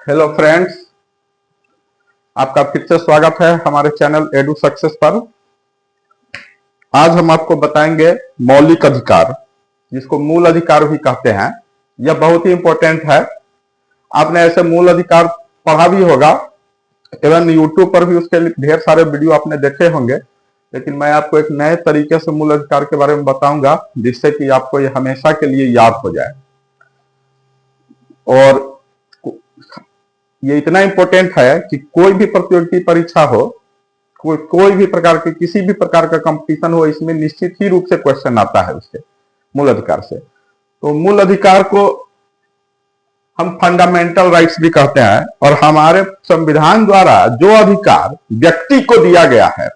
Hello friends, आपका फिर से स्वागत है हमारे चैनल एडू सक्सेस पर। आज हम आपको बताएंगे मौलिक अधिकार, जिसको मूल अधिकार भी कहते हैं। यह बहुत ही इंपॉर्टेंट है। आपने ऐसे मूल अधिकार पढ़ा भी होगा, एवं यूट्यूब पर भी उसके ढेर सारे वीडियो आपने देखे होंगे, लेकिन मैं आपको एक नए तरीके से मूल अधिकार के बारे में बताऊंगा, जिससे कि आपको ये हमेशा के लिए याद हो जाए। और ये इतना इंपॉर्टेंट है कि कोई भी प्रतियोगिता परीक्षा हो, कोई भी प्रकार के किसी भी प्रकार का कंपटीशन हो, इसमें निश्चित ही रूप से क्वेश्चन आता है उससे मूल अधिकार से। तो मूल अधिकार को हम फंडामेंटल राइट्स भी कहते हैं, और हमारे संविधान द्वारा जो अधिकार व्यक्ति को दिया गया है,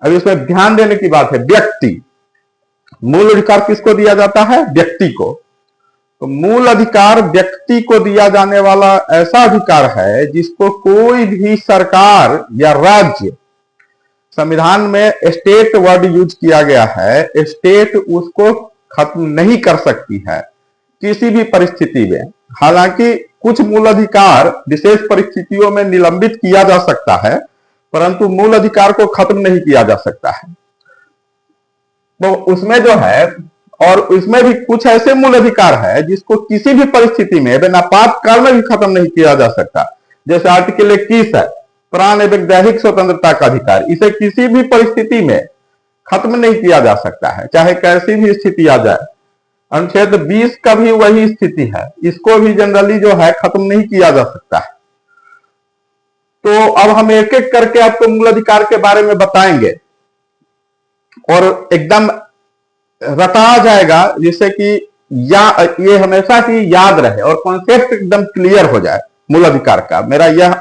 अभी इसमें ध्यान देने की बात है, व्यक्ति। मूल अधिकार किसको दिया जाता है? व्यक्ति को। तो मूल अधिकार व्यक्ति को दिया जाने वाला ऐसा अधिकार है जिसको कोई भी सरकार या राज्य, संविधान में स्टेट वर्ड यूज किया गया है, स्टेट उसको खत्म नहीं कर सकती है किसी भी परिस्थिति में। हालांकि कुछ मूल अधिकार विशेष परिस्थितियों में निलंबित किया जा सकता है, परंतु मूल अधिकार को खत्म नहीं किया जा सकता है। तो उसमें जो है, और इसमें भी कुछ ऐसे मूल अधिकार है जिसको किसी भी परिस्थिति में बिना आपातकाल में भी खत्म नहीं किया जा सकता। जैसे आर्टिकल 21 है, प्राण एवं दैहिक स्वतंत्रता का अधिकार। इसे किसी भी परिस्थिति में खत्म नहीं किया जा सकता है, चाहे कैसी भी स्थिति आ जाए। अनुच्छेद 20 का भी वही स्थिति है, इसको भी जनरली जो है खत्म नहीं किया जा सकता है। तो अब हम एक एक करके आपको मूल अधिकार के बारे में बताएंगे और एकदम रटा जाएगा, जिससे कि ये हमेशा ही याद रहे और कॉन्सेप्ट एकदम क्लियर हो जाए मूल अधिकार का। मेरा यह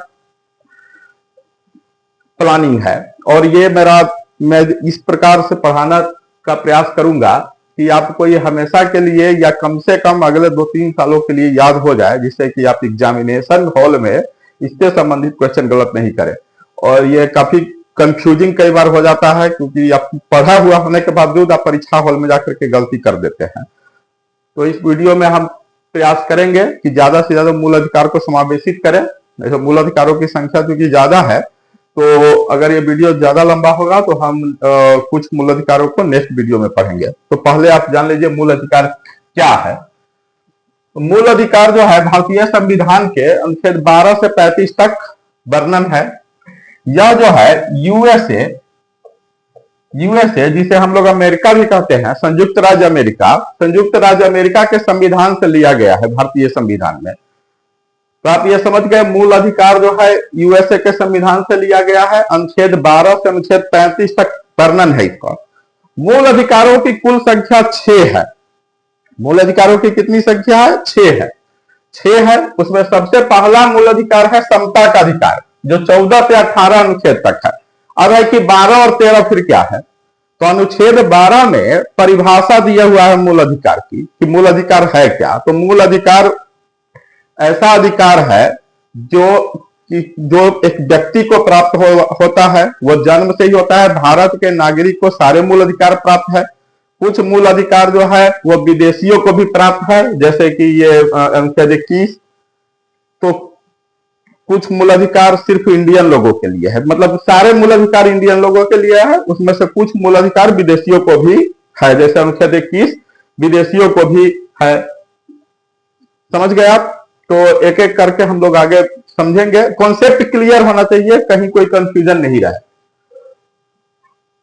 प्लानिंग है, और ये मैं इस प्रकार से पढ़ाना का प्रयास करूंगा कि आपको ये हमेशा के लिए या कम से कम अगले 2-3 सालों के लिए याद हो जाए, जिससे कि आप एग्जामिनेशन हॉल में इससे संबंधित क्वेश्चन गलत नहीं करें। और ये काफी कंफ्यूजिंग कई बार हो जाता है, क्योंकि आप पढ़ा हुआ होने के बावजूद आप परीक्षा हॉल में जाकर के गलती कर देते हैं। तो इस वीडियो में हम प्रयास करेंगे कि ज्यादा से ज्यादा मूल अधिकार को समावेशित करें। जैसे मूल अधिकारों की संख्या क्योंकि ज्यादा है, तो अगर ये वीडियो ज्यादा लंबा होगा तो हम कुछ मूल अधिकारों को नेक्स्ट वीडियो में पढ़ेंगे। तो पहले आप जान लीजिए मूल अधिकार क्या है। तो मूल अधिकार जो है भारतीय संविधान के अनुच्छेद 12 से 35 तक वर्णन है। यह जो है यूएसए जिसे हम लोग अमेरिका भी कहते हैं, संयुक्त राज्य अमेरिका के संविधान से लिया गया है भारतीय संविधान में। तो आप ये समझ गए, मूल अधिकार जो है यूएसए के संविधान से लिया गया है। अनुच्छेद 12 से अनुच्छेद 35 तक वर्णन है इसका। मूल अधिकारों की कुल संख्या 6 है। मूल अधिकारों की कितनी संख्या है? 6 है। उसमें सबसे पहला मूल अधिकार है समता का अधिकार, जो 14 से 18 अनुच्छेद तक है। अब है कि 12 और 13 फिर क्या है? तो अनुच्छेद 12 में परिभाषा दिया हुआ है मूल अधिकार की, कि मूल अधिकार है क्या। तो मूल अधिकार ऐसा अधिकार है जो एक व्यक्ति को प्राप्त होता है, वो जन्म से ही होता है। भारत के नागरिक को सारे मूल अधिकार प्राप्त है। कुछ मूल अधिकार जो है वो विदेशियों को भी प्राप्त है, जैसे कि ये अनुच्छेद 21। तो कुछ मूल अधिकार सिर्फ इंडियन लोगों के लिए है, मतलब सारे मूल अधिकार इंडियन लोगों के लिए है। उसमें से कुछ मूल अधिकार विदेशियों को भी है, जैसे अनुच्छेद 21 विदेशियों को भी है। समझ गए आप? तो एक एक करके हम लोग आगे समझेंगे। कॉन्सेप्ट क्लियर होना चाहिए, कहीं कोई कंफ्यूजन नहीं रहे।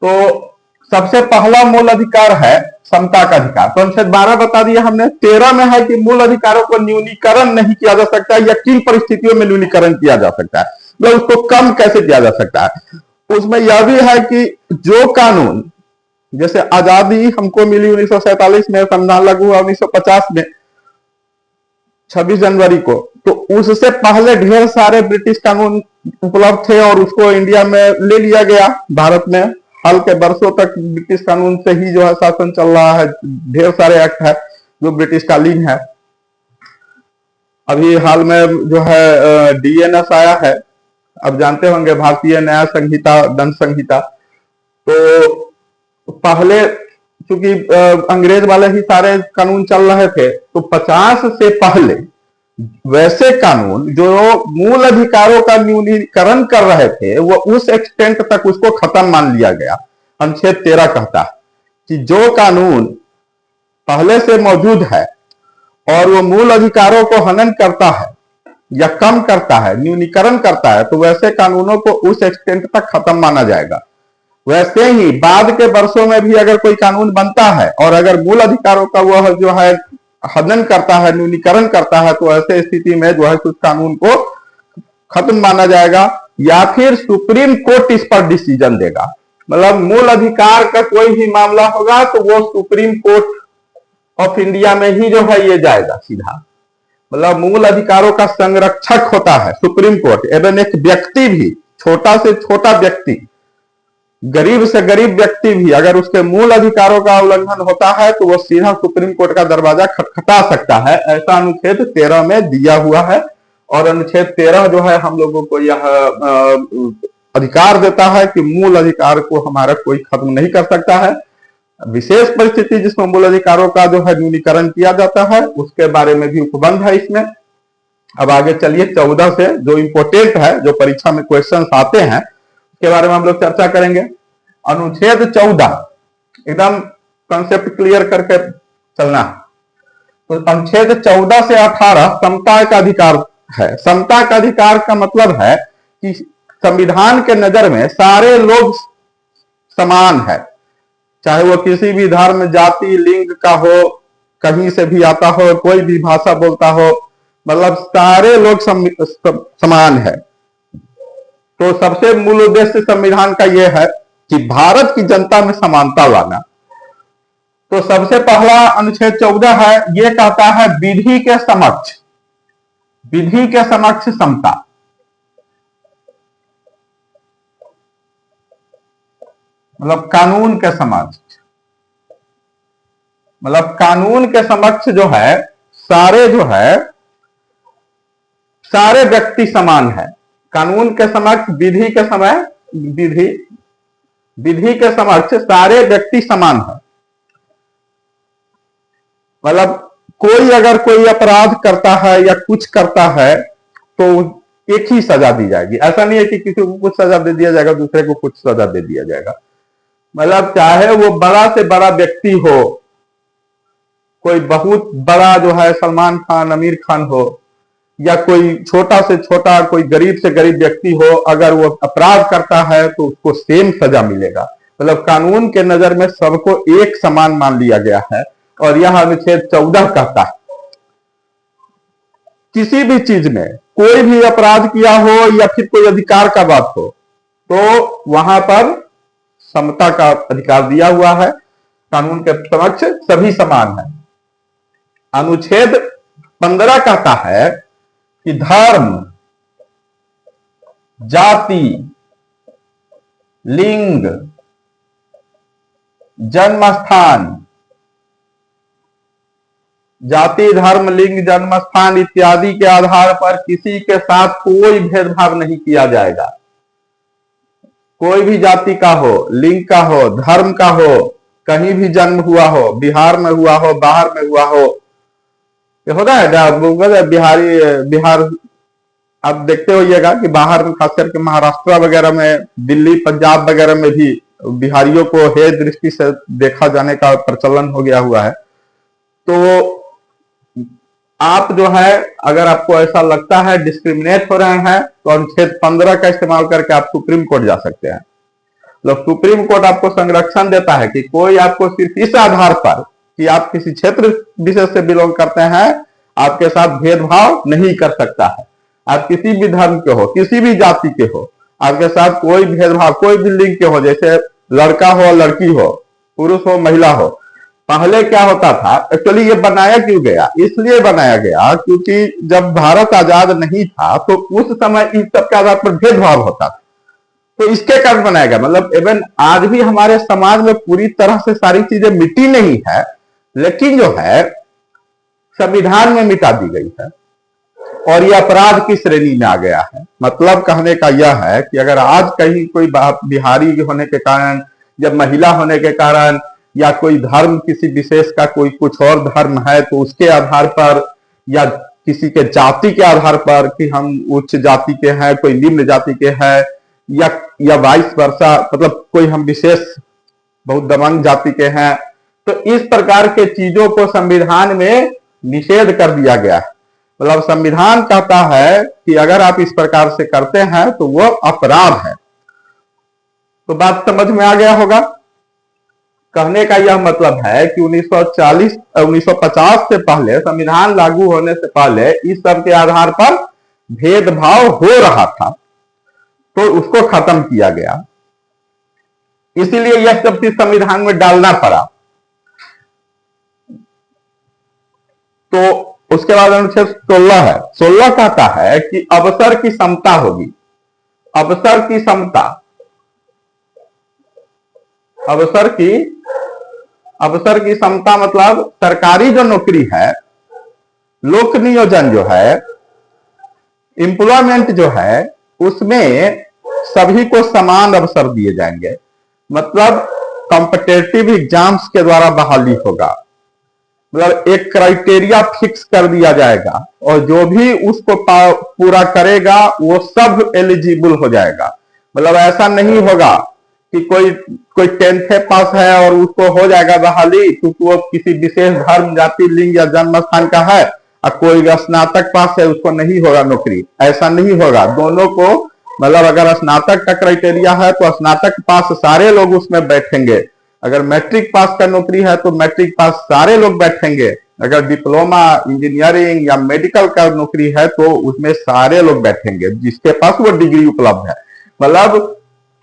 तो सबसे पहला मूल अधिकार है समता का अधिकार। तो अनुच्छेद 12 बता दिया हमने। 13 में है कि मूल अधिकारों को न्यूनीकरण नहीं किया जा सकता, या किन परिस्थितियों में न्यूनीकरण किया जा सकता है, मतलब उसको कम कैसे किया जा सकता है। उसमें यह भी है कि जो कानून, जैसे आजादी हमको मिली 1947 में, संविधान लागू हुआ 1950 में 26 जनवरी को, तो उससे पहले ढेर सारे ब्रिटिश कानून उपलब्ध थे और उसको इंडिया में ले लिया गया। भारत में हाल के वर्षों तक ब्रिटिश कानून से ही जो है शासन चल रहा है। ढेर सारे एक्ट है जो ब्रिटिश कालीन है। अभी हाल में जो है डीएनएस आया है, अब जानते होंगे, भारतीय न्याय संहिता, दंड संहिता। तो पहले चूंकि अंग्रेज वाले ही सारे कानून चल रहे थे, तो 50 से पहले वैसे कानून जो मूल अधिकारों का न्यूनीकरण कर रहे थे वो उस एक्सटेंट तक उसको खत्म मान लिया गया। अनुच्छेद 13 कहता है कि जो कानून पहले से मौजूद है और वो मूल अधिकारों को हनन करता है या कम करता है, न्यूनीकरण करता है, तो वैसे कानूनों को उस एक्सटेंट तक खत्म माना जाएगा। वैसे ही बाद के वर्षों में भी अगर कोई कानून बनता है और अगर मूल अधिकारों का वह जो है हनन करता है, न्यूनीकरण करता है, तो ऐसे स्थिति में जो है उस कानून को खत्म माना जाएगा या फिर सुप्रीम कोर्ट इस पर डिसीजन देगा। मतलब मूल अधिकार का कोई भी मामला होगा तो वो सुप्रीम कोर्ट ऑफ इंडिया में ही जो है ये जाएगा सीधा। मतलब मूल अधिकारों का संरक्षक होता है सुप्रीम कोर्ट। एवं एक व्यक्ति भी, छोटा से छोटा व्यक्ति, गरीब से गरीब व्यक्ति भी अगर उसके मूल अधिकारों का उल्लंघन होता है तो वो सीधा सुप्रीम कोर्ट का दरवाजा खटखटा सकता है। ऐसा अनुच्छेद 13 में दिया हुआ है और अनुच्छेद 13 जो है हम लोगों को यह अधिकार देता है कि मूल अधिकार को हमारा कोई खत्म नहीं कर सकता है। विशेष परिस्थिति जिसमें मूल अधिकारों का जो है न्यूनीकरण किया जाता है उसके बारे में भी उपबंध है इसमें। अब आगे चलिए 14 से जो इंपोर्टेंट है, जो परीक्षा में क्वेश्चन आते हैं के बारे में हम लोग चर्चा करेंगे। अनुच्छेद 14 एकदम कंसेप्ट क्लियर करके चलना। तो अनुच्छेद 14 से 18 समता का अधिकार है। समता का अधिकार का मतलब है कि संविधान के नजर में सारे लोग समान है, चाहे वो किसी भी धर्म, जाति, लिंग का हो, कहीं से भी आता हो, कोई भी भाषा बोलता हो, मतलब सारे लोग समान है। तो सबसे मूल उद्देश्य संविधान का यह है कि भारत की जनता में समानता लाना। तो सबसे पहला अनुच्छेद 14 है, यह कहता है विधि के समक्ष, विधि के समक्ष समता। मतलब कानून के समक्ष, मतलब कानून के समक्ष जो है सारे जो है सारे व्यक्ति समान है। कानून के समक्ष, विधि के समय, विधि के समक्ष सारे व्यक्ति समान है। मतलब कोई अगर कोई अपराध करता है या कुछ करता है तो एक ही सजा दी जाएगी। ऐसा नहीं है कि किसी को कुछ सजा दे दिया जाएगा, दूसरे को कुछ सजा दे दिया जाएगा। मतलब चाहे वो बड़ा से बड़ा व्यक्ति हो, कोई बहुत बड़ा जो है सलमान खान, आमिर खान हो, या कोई छोटा से छोटा, कोई गरीब से गरीब व्यक्ति हो, अगर वो अपराध करता है तो उसको सेम सजा मिलेगा। मतलब कानून के नजर में सबको एक समान मान लिया गया है। और यह अनुच्छेद 14 कहता है किसी भी चीज में कोई भी अपराध किया हो या फिर कोई अधिकार का बात हो तो वहां पर समता का अधिकार दिया हुआ है। कानून के समक्ष सभी समान है। अनुच्छेद 15 कहता है कि धर्म, जाति, लिंग, जन्म स्थान, जाति, धर्म, लिंग, जन्म स्थान इत्यादि के आधार पर किसी के साथ कोई भेदभाव नहीं किया जाएगा। कोई भी जाति का हो, लिंग का हो, धर्म का हो, कहीं भी जन्म हुआ हो, बिहार में हुआ हो, बाहर में हुआ हो, ये होता है बिहार आप देखते होइएगा कि बाहर में खास करके महाराष्ट्र वगैरह में, दिल्ली, पंजाब वगैरह में भी बिहारियों को हेय दृष्टि से देखा जाने का प्रचलन हो गया हुआ है। तो आप जो है अगर आपको ऐसा लगता है डिस्क्रिमिनेट हो रहे हैं तो अनुच्छेद 15 का इस्तेमाल करके आप सुप्रीम कोर्ट जा सकते हैं। मतलब सुप्रीम कोर्ट आपको संरक्षण देता है कि कोई आपको सिर्फ इस आधार पर कि आप किसी क्षेत्र विशेष से बिलोंग करते हैं आपके साथ भेदभाव नहीं कर सकता है। आप किसी भी धर्म के हो, किसी भी जाति के हो, आपके साथ कोई भेदभाव, कोई भी लिंग के हो, जैसे लड़का हो, लड़की हो, पुरुष हो, महिला हो। पहले क्या होता था, एक्चुअली ये बनाया क्यों गया, इसलिए बनाया गया क्योंकि जब भारत आजाद नहीं था तो उस समय इस सब के आधार पर भेदभाव होता था, तो इसके कारण बनाया गया। मतलब इवन आज भी हमारे समाज में पूरी तरह से सारी चीजें मिटी नहीं है, लेकिन जो है संविधान में मिटा दी गई है और यह अपराध की श्रेणी में आ गया है। मतलब कहने का यह है कि अगर आज कहीं कोई बिहारी होने के कारण या महिला होने के कारण या कोई धर्म किसी विशेष का कोई कुछ और धर्म है तो उसके आधार पर या किसी के जाति के आधार पर कि हम उच्च जाति के हैं, कोई निम्न जाति के हैं, या वाइस वर्सा, मतलब कोई हम विशेष बहुत दबंग जाति के हैं, तो इस प्रकार के चीजों को संविधान में निषेध कर दिया गया है। मतलब संविधान कहता है कि अगर आप इस प्रकार से करते हैं तो वो अपराध है। तो बात समझ में आ गया होगा। कहने का यह मतलब है कि 1950 से पहले, संविधान लागू होने से पहले इस सब के आधार पर भेदभाव हो रहा था, तो उसको खत्म किया गया। इसीलिए यह सब चीज संविधान में डालना पड़ा। तो उसके बाद अनुच्छेद 16 है। 16 कहता है कि अवसर की समता होगी। अवसर की समता, अवसर की समता मतलब सरकारी जो नौकरी है, लोक नियोजन जो है, एम्प्लॉयमेंट जो है, उसमें सभी को समान अवसर दिए जाएंगे। मतलब कॉम्पिटिटिव एग्जाम्स के द्वारा बहाली होगा। मतलब एक क्राइटेरिया फिक्स कर दिया जाएगा और जो भी उसको पूरा करेगा वो सब एलिजिबल हो जाएगा। मतलब ऐसा नहीं होगा कि कोई 10th पास है और उसको हो जाएगा बहाली क्योंकि वो किसी विशेष धर्म, जाति, लिंग या जन्म स्थान का है, और कोई स्नातक पास है उसको नहीं होगा नौकरी। ऐसा नहीं होगा। दोनों को, मतलब अगर स्नातक का क्राइटेरिया है तो स्नातक पास सारे लोग उसमें बैठेंगे। अगर मैट्रिक पास का नौकरी है तो मैट्रिक पास सारे लोग बैठेंगे। अगर डिप्लोमा, इंजीनियरिंग या मेडिकल का नौकरी है तो उसमें सारे लोग बैठेंगे जिसके पास वो डिग्री उपलब्ध है। मतलब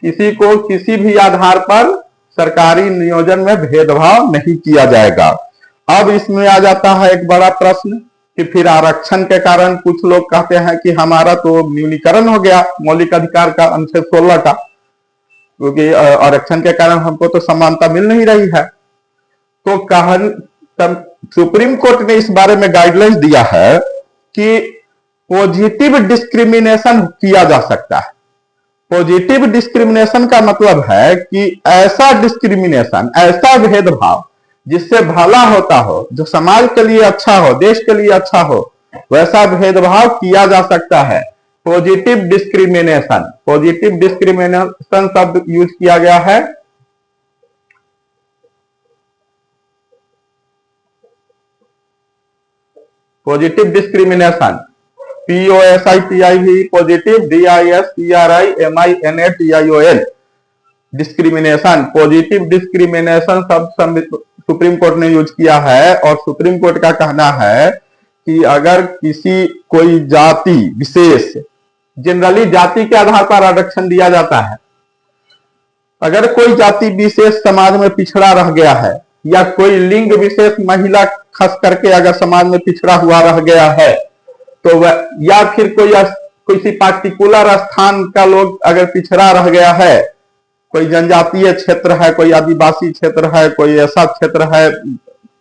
किसी को किसी भी आधार पर सरकारी नियोजन में भेदभाव नहीं किया जाएगा। अब इसमें आ जाता है एक बड़ा प्रश्न कि फिर आरक्षण के कारण कुछ लोग कहते हैं कि हमारा तो न्यूनीकरण हो गया मौलिक अधिकार का, अनुच्छेद 16 का, क्योंकि आरक्षण के कारण हमको तो समानता मिल नहीं रही है। तो सुप्रीम कोर्ट ने इस बारे में गाइडलाइंस दिया है कि पॉजिटिव डिस्क्रिमिनेशन किया जा सकता है। पॉजिटिव डिस्क्रिमिनेशन का मतलब है कि ऐसा डिस्क्रिमिनेशन, ऐसा भेदभाव जिससे भला होता हो, जो समाज के लिए अच्छा हो, देश के लिए अच्छा हो, वैसा भेदभाव किया जा सकता है। पॉजिटिव डिस्क्रिमिनेशन, पॉजिटिव डिस्क्रिमिनेशन शब्द यूज किया गया है। Positive discrimination, POSITIV, positive, DISCRIMINATION, discrimination, positive discrimination शब्द सुप्रीम कोर्ट ने यूज किया है। और सुप्रीम कोर्ट का कहना है कि अगर कोई जाति विशेष, जनरली जाति के आधार पर आरक्षण दिया जाता है। अगर कोई जाति विशेष समाज में पिछड़ा रह गया है या कोई लिंग विशेष, महिला खास करके अगर समाज में पिछड़ा हुआ रह गया है, तो या फिर किसी पार्टिकुलर स्थान का लोग अगर पिछड़ा रह गया है, कोई जनजातीय क्षेत्र है, कोई आदिवासी क्षेत्र है, कोई ऐसा क्षेत्र है,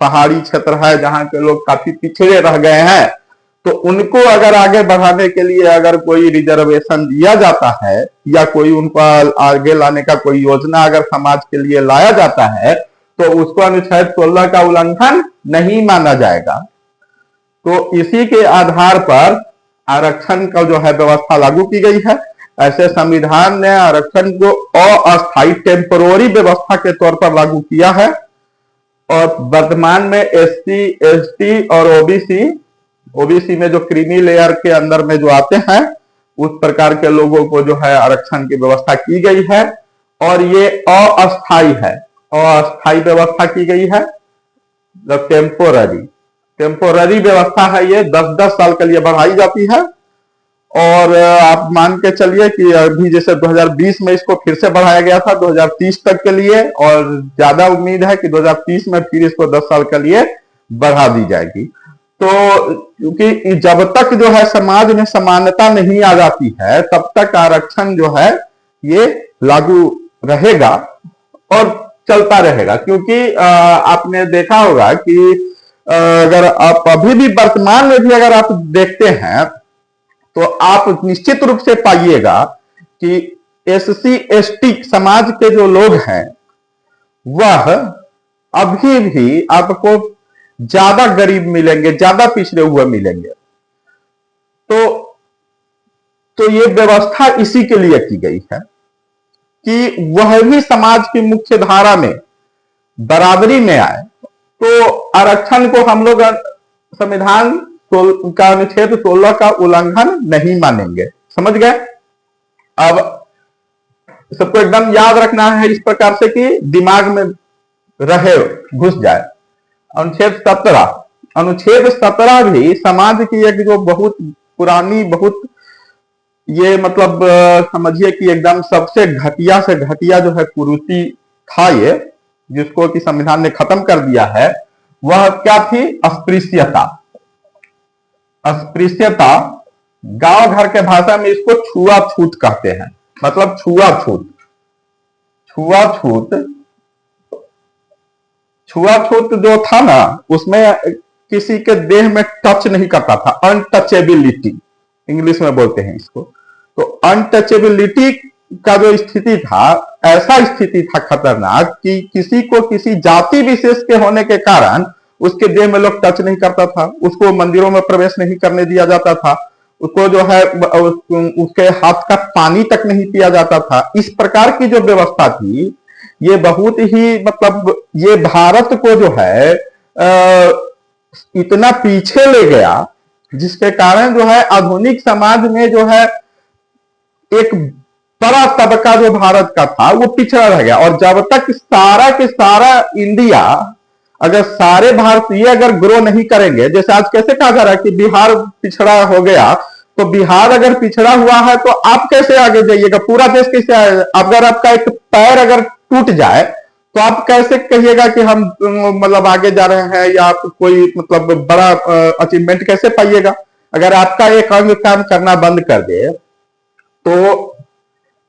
पहाड़ी क्षेत्र है जहां के लोग काफी पिछड़े रह गए हैं, तो उनको अगर आगे बढ़ाने के लिए अगर कोई रिजर्वेशन दिया जाता है या कोई उनको आगे लाने का कोई योजना अगर समाज के लिए लाया जाता है तो उसको अनुच्छेद 16 का उल्लंघन नहीं माना जाएगा। तो इसी के आधार पर आरक्षण का जो है व्यवस्था लागू की गई है। ऐसे संविधान ने आरक्षण को अस्थायी टेम्पोररी व्यवस्था के तौर पर लागू किया है और वर्तमान में SC, ST और ओबीसी में जो क्रीमी लेयर के अंदर में जो आते हैं उस प्रकार के लोगों को जो है आरक्षण की व्यवस्था की गई है। और ये अस्थायी है, अस्थायी व्यवस्था की गई है, टेम्पोररी व्यवस्था है। ये 10-10 साल के लिए बढ़ाई जाती है। और आप मान के चलिए कि अभी जैसे 2020 में इसको फिर से बढ़ाया गया था 2030 तक के लिए, और ज्यादा उम्मीद है कि 2030 में फिर इसको 10 साल के लिए बढ़ा दी जाएगी। तो क्योंकि जब तक जो है समाज में समानता नहीं आ जाती है तब तक आरक्षण जो है ये लागू रहेगा और चलता रहेगा। क्योंकि आपने देखा होगा कि अगर आप अभी भी वर्तमान में भी अगर आप देखते हैं तो आप निश्चित रूप से पाइएगा कि SC, ST समाज के जो लोग हैं वह अभी भी आपको ज्यादा गरीब मिलेंगे, ज्यादा पिछड़े हुए मिलेंगे। तो ये व्यवस्था इसी के लिए की गई है कि वह भी समाज की मुख्य धारा में बराबरी में आए। तो आरक्षण को हम लोग संविधान का अनुच्छेद 16 का उल्लंघन नहीं मानेंगे। समझ गए? अब सबको एकदम याद रखना है इस प्रकार से कि दिमाग में रहे, घुस जाए। अनुच्छेद 17 भी समाज की एक जो बहुत पुरानी, बहुत ये मतलब समझिए कि एकदम सबसे घटिया से घटिया जो है कुरीति था ये, जिसको कि संविधान ने खत्म कर दिया है। वह क्या थी? अस्पृश्यता। अस्पृश्यता, गांव घर के भाषा में इसको छुआछूत कहते हैं। मतलब छुआछूत, छुआछूत, छुआछूत जो था ना, उसमें किसी के देह में टच नहीं करता था। अनटचेबिलिटी इंग्लिश में बोलते हैं इसको। तो अनटचेबिलिटी का जो स्थिति था, ऐसा स्थिति था खतरनाक कि किसी को किसी जाति विशेष के होने के कारण उसके देह में लोग टच नहीं करता था, उसको मंदिरों में प्रवेश नहीं करने दिया जाता था, उसको जो है उसके हाथ का पानी तक नहीं पिया जाता था। इस प्रकार की जो व्यवस्था थी, ये बहुत ही मतलब ये भारत को जो है इतना पीछे ले गया, जिसके कारण जो है आधुनिक समाज में जो है एक बड़ा तबका जो भारत का था वो पिछड़ा रह गया। और जब तक सारा के सारा इंडिया, अगर सारे भारतीय अगर ग्रो नहीं करेंगे, जैसे आज कैसे कहा जा रहा है कि बिहार पिछड़ा हो गया, तो बिहार अगर पिछड़ा हुआ है तो आप कैसे आगे जाइएगा? पूरा देश कैसे आएगा? अगर आपका एक पैर अगर टूट जाए तो आप कैसे कहिएगा कि हम मतलब आगे जा रहे हैं, या आप कोई मतलब बड़ा अचीवमेंट कैसे पाइएगा? अगर आपका एक अंग काम करना बंद कर दे, तो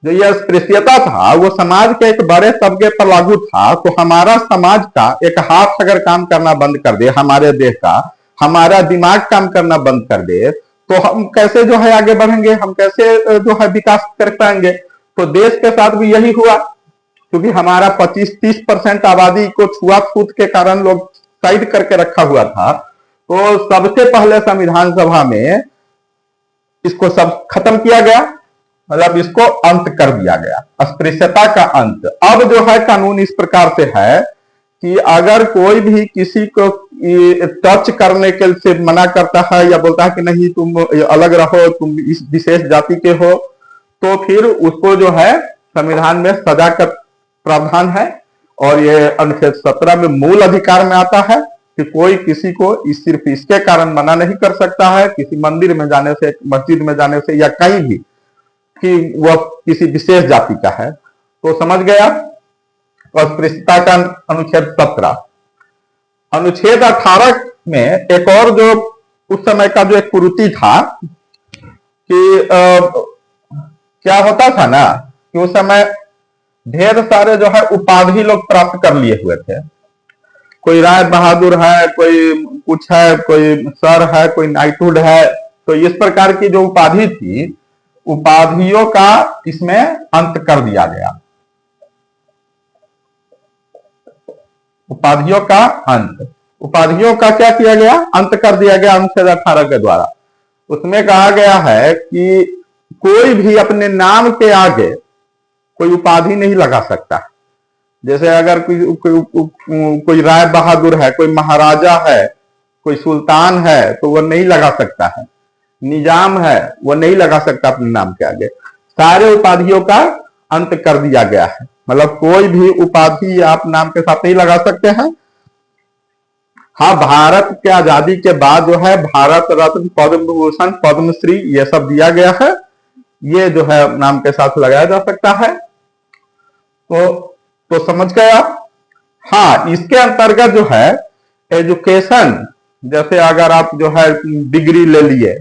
जो यह अस्पृश्यता था वो समाज के एक बड़े तबके पर लागू था। तो हमारा समाज का एक हाथ अगर काम करना बंद कर दे, हमारे देश का, हमारा दिमाग काम करना बंद कर दे, तो हम कैसे जो है आगे बढ़ेंगे? हम कैसे जो है विकास कर पाएंगे? तो देश के साथ भी यही हुआ, क्योंकि हमारा 25-30% आबादी को छुआछूत के कारण लोग साइड करके रखा हुआ था। तो सबसे पहले संविधान सभा में इसको सब खत्म किया गया, मतलब इसको अंत कर दिया गया, अस्पृश्यता का अंत। अब जो है कानून इस प्रकार से है कि अगर कोई भी किसी को टच करने के से मना करता है या बोलता है कि नहीं तुम अलग रहो, तुम इस विशेष जाति के हो, तो फिर उसको जो है संविधान में सजा का प्रावधान है। और ये अनुच्छेद 17 में मूल अधिकार में आता है कि कोई किसी को सिर्फ इसके कारण मना नहीं कर सकता है, किसी मंदिर में जाने से, मस्जिद में जाने से, या कहीं भी, कि वह किसी विशेष जाति का है। तो समझ गया? अस्पृश्यता का अनुच्छेद 17। अनुच्छेद 18 में एक और जो उस समय का जो एक कुरीति था कि क्या होता था ना कि उस समय ढेर सारे जो है उपाधि लोग प्राप्त कर लिए हुए थे। कोई राय बहादुर है, कोई कुछ है, कोई सर है, कोई नाइटहुड है। तो इस प्रकार की जो उपाधि थी, उपाधियों का इसमें अंत कर दिया गया। उपाधियों का अंत, उपाधियों का क्या किया गया? अंत कर दिया गया अनुच्छेद 18 के द्वारा। उसमें कहा गया है कि कोई भी अपने नाम के आगे कोई उपाधि नहीं लगा सकता। जैसे अगर कोई राय बहादुर है, कोई महाराजा है, कोई सुल्तान है, तो वह नहीं लगा सकता है। निजाम है, वो नहीं लगा सकता अपने नाम के आगे। सारे उपाधियों का अंत कर दिया गया है, मतलब कोई भी उपाधि आप नाम के साथ नहीं लगा सकते हैं। हाँ, भारत के आजादी के बाद जो है भारत रत्न, पद्म भूषण, पद्मश्री ये सब दिया गया है, ये जो है नाम के साथ लगाया जा सकता है। तो समझ गए आप? हाँ, इसके अंतर्गत जो है एजुकेशन, जैसे अगर आप जो है डिग्री ले लिए,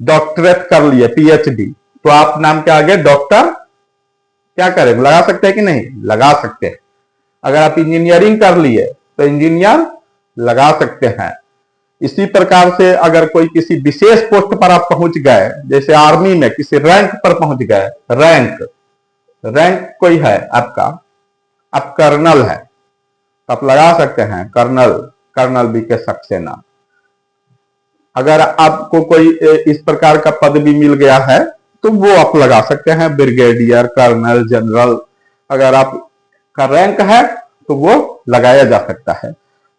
डॉक्टरेट कर लिए, पीएचडी, तो आप नाम के आगे डॉक्टर क्या करें? लगा सकते हैं कि नहीं? लगा सकते हैं। अगर आप इंजीनियरिंग कर लिए तो इंजीनियर लगा सकते हैं। इसी प्रकार से अगर कोई किसी विशेष पोस्ट पर आप पहुंच गए, जैसे आर्मी में किसी रैंक पर पहुंच गए, रैंक कोई है आपका, आप कर्नल है, तो आप लगा सकते हैं कर्नल बीके सक्सेना। अगर आपको कोई इस प्रकार का पद भी मिल गया है तो वो आप लगा सकते हैं, ब्रिगेडियर, कर्नल, जनरल, अगर आपका रैंक है तो वो लगाया जा सकता है।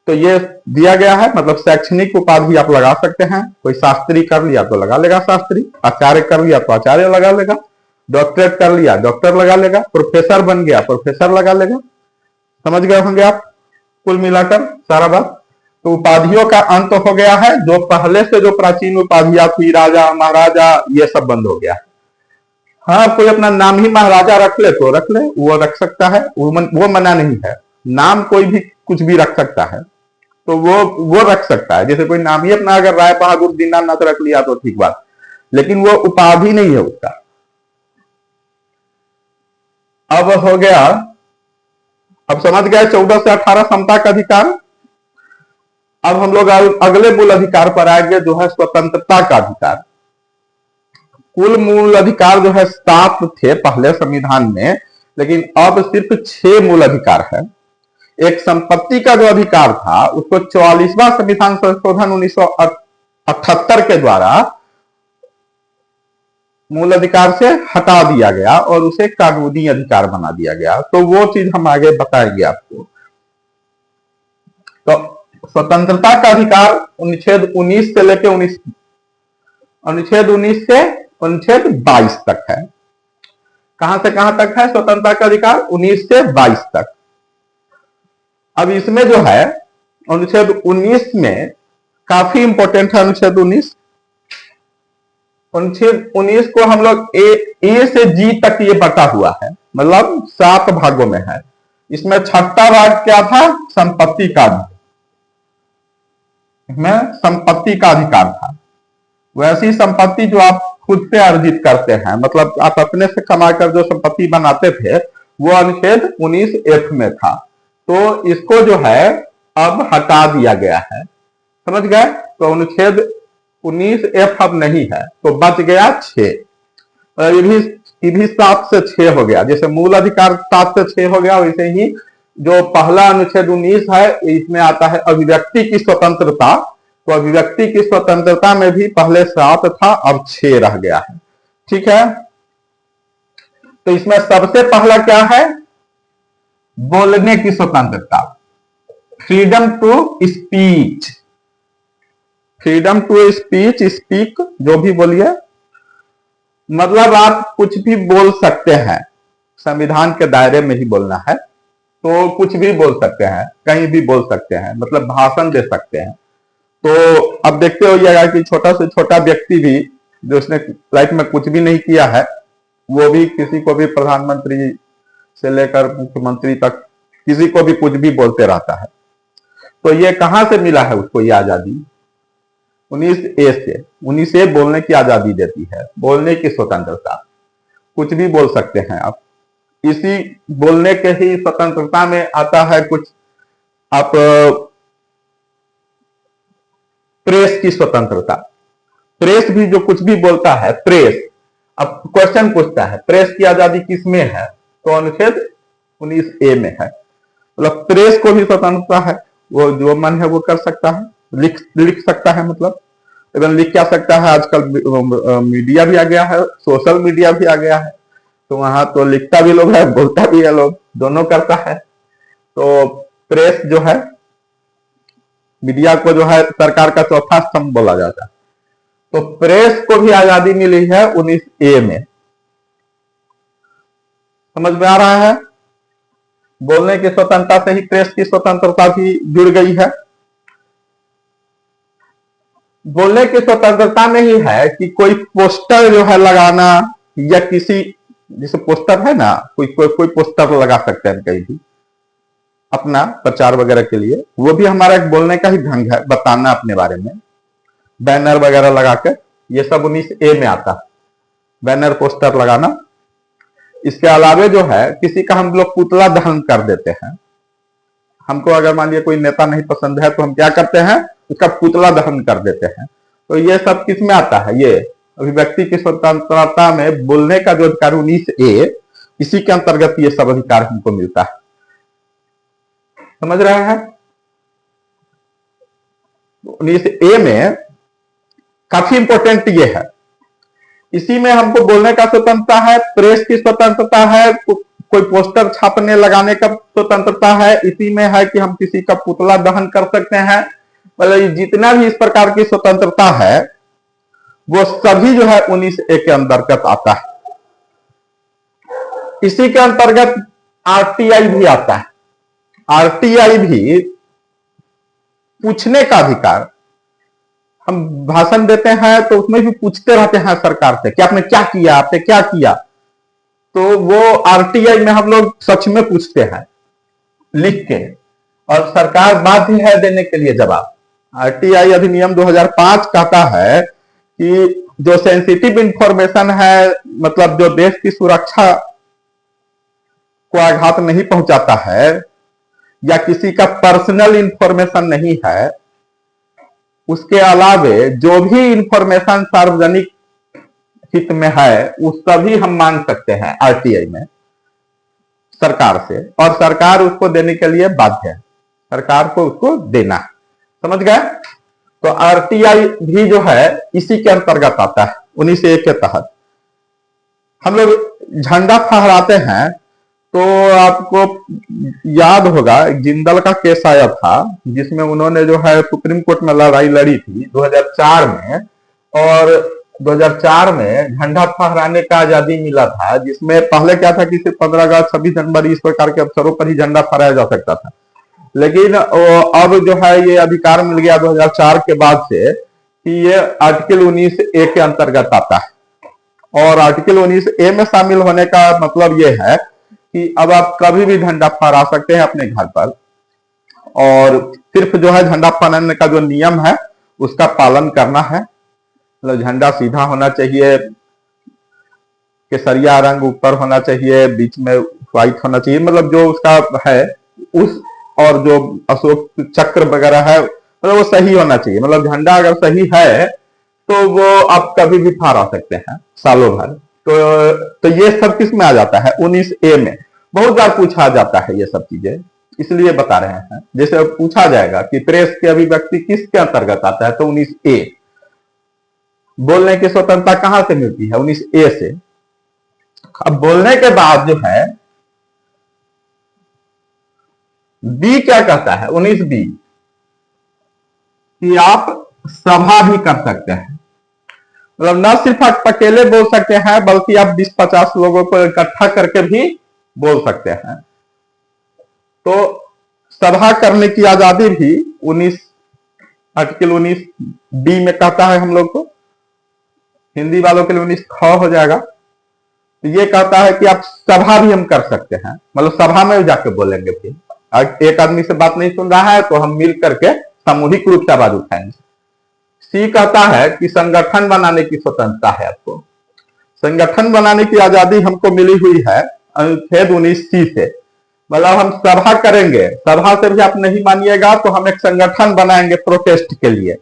तो ये दिया गया है, मतलब शैक्षणिक उपाधि आप लगा सकते हैं। कोई शास्त्री कर लिया तो लगा लेगा शास्त्री, आचार्य कर लिया तो आचार्य लगा लेगा, डॉक्टरेट कर लिया डॉक्टर लगा लेगा, प्रोफेसर बन गया प्रोफेसर लगा लेगा। समझ गए होंगे आप कुल मिलाकर सारा बात। तो उपाधियों का अंत हो गया है। जो पहले से जो प्राचीन उपाधियां थी, राजा महाराजा, ये सब बंद हो गया है। हाँ, कोई अपना नाम ही महाराजा रख ले तो रख ले, वो रख सकता है, वो मना नहीं है। नाम कोई भी कुछ भी रख सकता है, तो वो रख सकता है। जैसे कोई नाम ही अपना अगर राय बहादुर दीनानाथ रख लिया तो ठीक बात, लेकिन वो उपाधि नहीं है उसका। अब हो गया, अब समझ गए 14 से 18 समता का अधिकार। अब हम लोग अगले मूल अधिकार पर आएंगे, जो है स्वतंत्रता का अधिकार। कुल मूल अधिकार जो है 7 थे पहले संविधान में, लेकिन अब सिर्फ 6 मूल अधिकार है। एक संपत्ति का जो अधिकार था उसको 44वां संविधान संशोधन 1978 के द्वारा मूल अधिकार से हटा दिया गया और उसे कानूनी अधिकार बना दिया गया। तो वो चीज हम आगे बताएंगे आपको। तो स्वतंत्रता का अधिकार अनुच्छेद 19 से लेकर अनुच्छेद 19 से अनुच्छेद 22 तक है। कहां से कहां तक है स्वतंत्रता का अधिकार? 19 से 22 तक। अब इसमें जो है अनुच्छेद 19 में काफी इंपॉर्टेंट है अनुच्छेद 19। अनुच्छेद 19 को हम लोग ए से जी तक ये बटा हुआ है, मतलब 7 भागों में है। इसमें छठा भाग क्या था? संपत्ति का अधिकार। इसमें संपत्ति का अधिकार था। वैसी संपत्ति जो आप खुद से अर्जित करते हैं, मतलब आप अपने से कमाकर जो संपत्ति बनाते थे, वो अनुच्छेद 19 एफ में था। तो इसको जो है अब हटा दिया गया है। समझ गए? तो अनुच्छेद 19 एफ अब नहीं है, तो बच गया 6। ये भी 7 से 6 हो गया। जैसे मूल अधिकार 7 से 6 हो गया, वैसे ही जो पहला अनुच्छेद 19 है, इसमें आता है अभिव्यक्ति की स्वतंत्रता। तो अभिव्यक्ति की स्वतंत्रता में भी पहले 7 था, अब 6 रह गया है। ठीक है, तो इसमें सबसे पहला क्या है? बोलने की स्वतंत्रता, freedom to speech. Freedom to speech, speak, जो भी बोलिए, मतलब आप कुछ भी बोल सकते हैं। संविधान के दायरे में ही बोलना है, तो कुछ भी बोल सकते हैं, कहीं भी बोल सकते हैं, मतलब भाषण दे सकते हैं। तो अब देखते हो जाएगा कि छोटा से छोटा व्यक्ति भी, जो उसने लाइफ में कुछ भी नहीं किया है, वो भी किसी को भी, प्रधानमंत्री से लेकर मुख्यमंत्री तक, किसी को भी कुछ भी बोलते रहता है। तो ये कहां से मिला है उसको ये आजादी? 19A से। 19A बोलने की आजादी देती है, बोलने की स्वतंत्रता। कुछ भी बोल सकते हैं आप। इसी बोलने के ही स्वतंत्रता में आता है कुछ, आप प्रेस की स्वतंत्रता। प्रेस भी जो कुछ भी बोलता है, प्रेस, अब क्वेश्चन पूछता है प्रेस की आजादी किसमें है? तो अनुच्छेद 19A में है। मतलब प्रेस को भी स्वतंत्रता है, वो जो मन है वो कर सकता है, लिख सकता है, मतलब इवन लिख क्या सकता है। आजकल मीडिया भी आ गया है, सोशल मीडिया भी आ गया है, तो वहां तो लिखता भी लोग है, बोलता भी है लोग, दोनों करता है। तो प्रेस जो है, मीडिया को जो है सरकार का चौथा स्तंभ बोला जाता है। तो प्रेस को भी आजादी मिली है 19A में। समझ में आ रहा है? बोलने की स्वतंत्रता से ही प्रेस की स्वतंत्रता भी जुड़ गई है। बोलने की स्वतंत्रता में ही है कि कोई पोस्टर जो है लगाना, या किसी, जैसे पोस्टर है ना, कोई पोस्टर लगा सकते हैं कहीं भी अपना प्रचार वगैरह के लिए, वो भी हमारा एक बोलने का ही ढंग है, बताना अपने बारे में। बैनर वगैरह लगाकर, ये सब 19A में आता है, बैनर पोस्टर लगाना। इसके अलावे जो है किसी का हम लोग पुतला दहन कर देते हैं। हमको अगर मान लिया कोई नेता नहीं पसंद है, तो हम क्या करते हैं? उसका पुतला दहन कर देते हैं। तो ये सब किस में आता है? ये अभिव्यक्ति की स्वतंत्रता में बोलने का जो अधिकार 19A, इसी के अंतर्गत ये सब अधिकार हमको मिलता है। समझ रहे हैं? 19A में काफी इंपॉर्टेंट ये है इसी में हमको बोलने का स्वतंत्रता है, प्रेस की स्वतंत्रता है, कोई पोस्टर छापने लगाने का स्वतंत्रता है, इसी में है कि हम किसी का पुतला दहन कर सकते हैं। मतलब जितना भी इस प्रकार की स्वतंत्रता है वो सभी जो है 19A के अंतर्गत आता है। इसी के अंतर्गत आरटीआई भी आता है। आरटीआई भी पूछने का अधिकार, हम भाषण देते हैं तो उसमें भी पूछते रहते हैं सरकार से कि आपने क्या किया, आपने क्या किया, तो वो आरटीआई में हम लोग सच में पूछते हैं लिख के, और सरकार बाध्य है देने के लिए जवाब। आरटीआई अधिनियम 2005 कहता है कि जो सेंसिटिव इंफॉर्मेशन है, मतलब जो देश की सुरक्षा को आघात नहीं पहुंचाता है या किसी का पर्सनल इंफॉर्मेशन नहीं है, उसके अलावे जो भी इंफॉर्मेशन सार्वजनिक हित में है उस सभी हम मांग सकते हैं आरटीआई में सरकार से, और सरकार उसको देने के लिए बाध्य है, सरकार को उसको देना है। समझ गए? तो आरटीआई भी जो है इसी के अंतर्गत आता है, 19A के तहत। हम लोग झंडा फहराते हैं तो आपको याद होगा जिंदल का केस आया था जिसमें उन्होंने जो है सुप्रीम कोर्ट में लड़ाई लड़ी थी 2004 में, और 2004 में झंडा फहराने का आजादी मिला था, जिसमें पहले क्या था कि सिर्फ 15 अगस्त 26 जनवरी इस प्रकार के अवसरों पर ही झंडा फहराया जा सकता था, लेकिन अब जो है ये अधिकार मिल गया 2004 के बाद से कि ये आर्टिकल 19A के अंतर्गत आता है। और आर्टिकल 19A में शामिल होने का मतलब ये है कि अब आप कभी भी झंडा फहरा सकते हैं अपने घर पर, और सिर्फ जो है झंडा फहराने का जो नियम है उसका पालन करना है। मतलब झंडा सीधा होना चाहिए, केसरिया रंग ऊपर होना चाहिए, बीच में व्हाइट होना चाहिए, मतलब जो उसका है उस, और जो अशोक चक्र वगैरह है मतलब वो सही होना चाहिए। मतलब झंडा अगर सही है तो वो आप कभी भी फहरा सकते हैं सालों भर। तो ये सब किस में आ जाता है? 19A में। बहुत बार पूछा जाता है ये सब चीजें, इसलिए बता रहे हैं। जैसे पूछा जाएगा कि प्रेस की अभिव्यक्ति किसके अंतर्गत आता है, तो 19A। बोलने की स्वतंत्रता कहां से मिलती है? 19A से। अब बोलने के बाद जो है बी क्या कहता है? 19B कि आप सभा भी कर सकते हैं। मतलब न सिर्फ आप अकेले बोल सकते हैं बल्कि आप 20-50 लोगों को इकट्ठा करके भी बोल सकते हैं। तो सभा करने की आजादी भी आर्टिकल 19B में कहता है हम लोग को। हिंदी वालों के लिए 19 ख हो जाएगा। तो ये कहता है कि आप सभा भी हम कर सकते हैं, मतलब सभा में जाके बोलेंगे। फिर एक आदमी से बात नहीं सुन रहा है तो हम मिल करके सामूहिक रूप से आवाज उठाएंगे। सी कहता है कि संगठन बनाने की स्वतंत्रता है आपको। संगठन बनाने की आजादी हमको मिली हुई है अनुच्छेद 19C से। मतलब हम सभा करेंगे, सभा से भी आप नहीं मानिएगा तो हम एक संगठन बनाएंगे प्रोटेस्ट के लिए,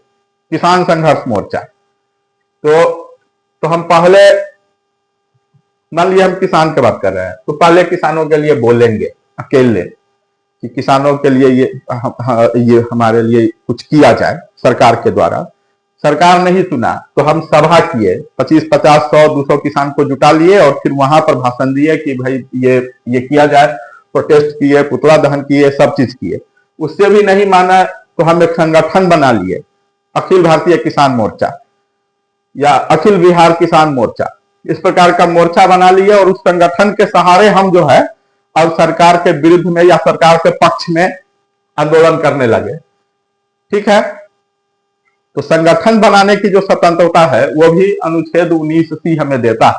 किसान संघर्ष मोर्चा। तो हम पहले, मान लिया हम किसान की बात कर रहे हैं तो पहले किसानों के लिए बोलेंगे अकेले कि किसानों के लिए ये हमारे लिए कुछ किया जाए सरकार के द्वारा। सरकार नहीं सुना तो हम सभा किए, 25, 50, 100, 200 किसान को जुटा लिए और फिर वहां पर भाषण दिए कि भाई ये किया जाए, प्रोटेस्ट किए, पुतला दहन किए, सब चीज किए। उससे भी नहीं माना तो हम एक संगठन बना लिए, अखिल भारतीय किसान मोर्चा या अखिल बिहार किसान मोर्चा, इस प्रकार का मोर्चा बना लिया। और उस संगठन के सहारे हम जो है अब सरकार के विरुद्ध में या सरकार के पक्ष में आंदोलन करने लगे। ठीक है, तो संगठन बनाने की जो स्वतंत्रता है वो भी अनुच्छेद 19C हमें देता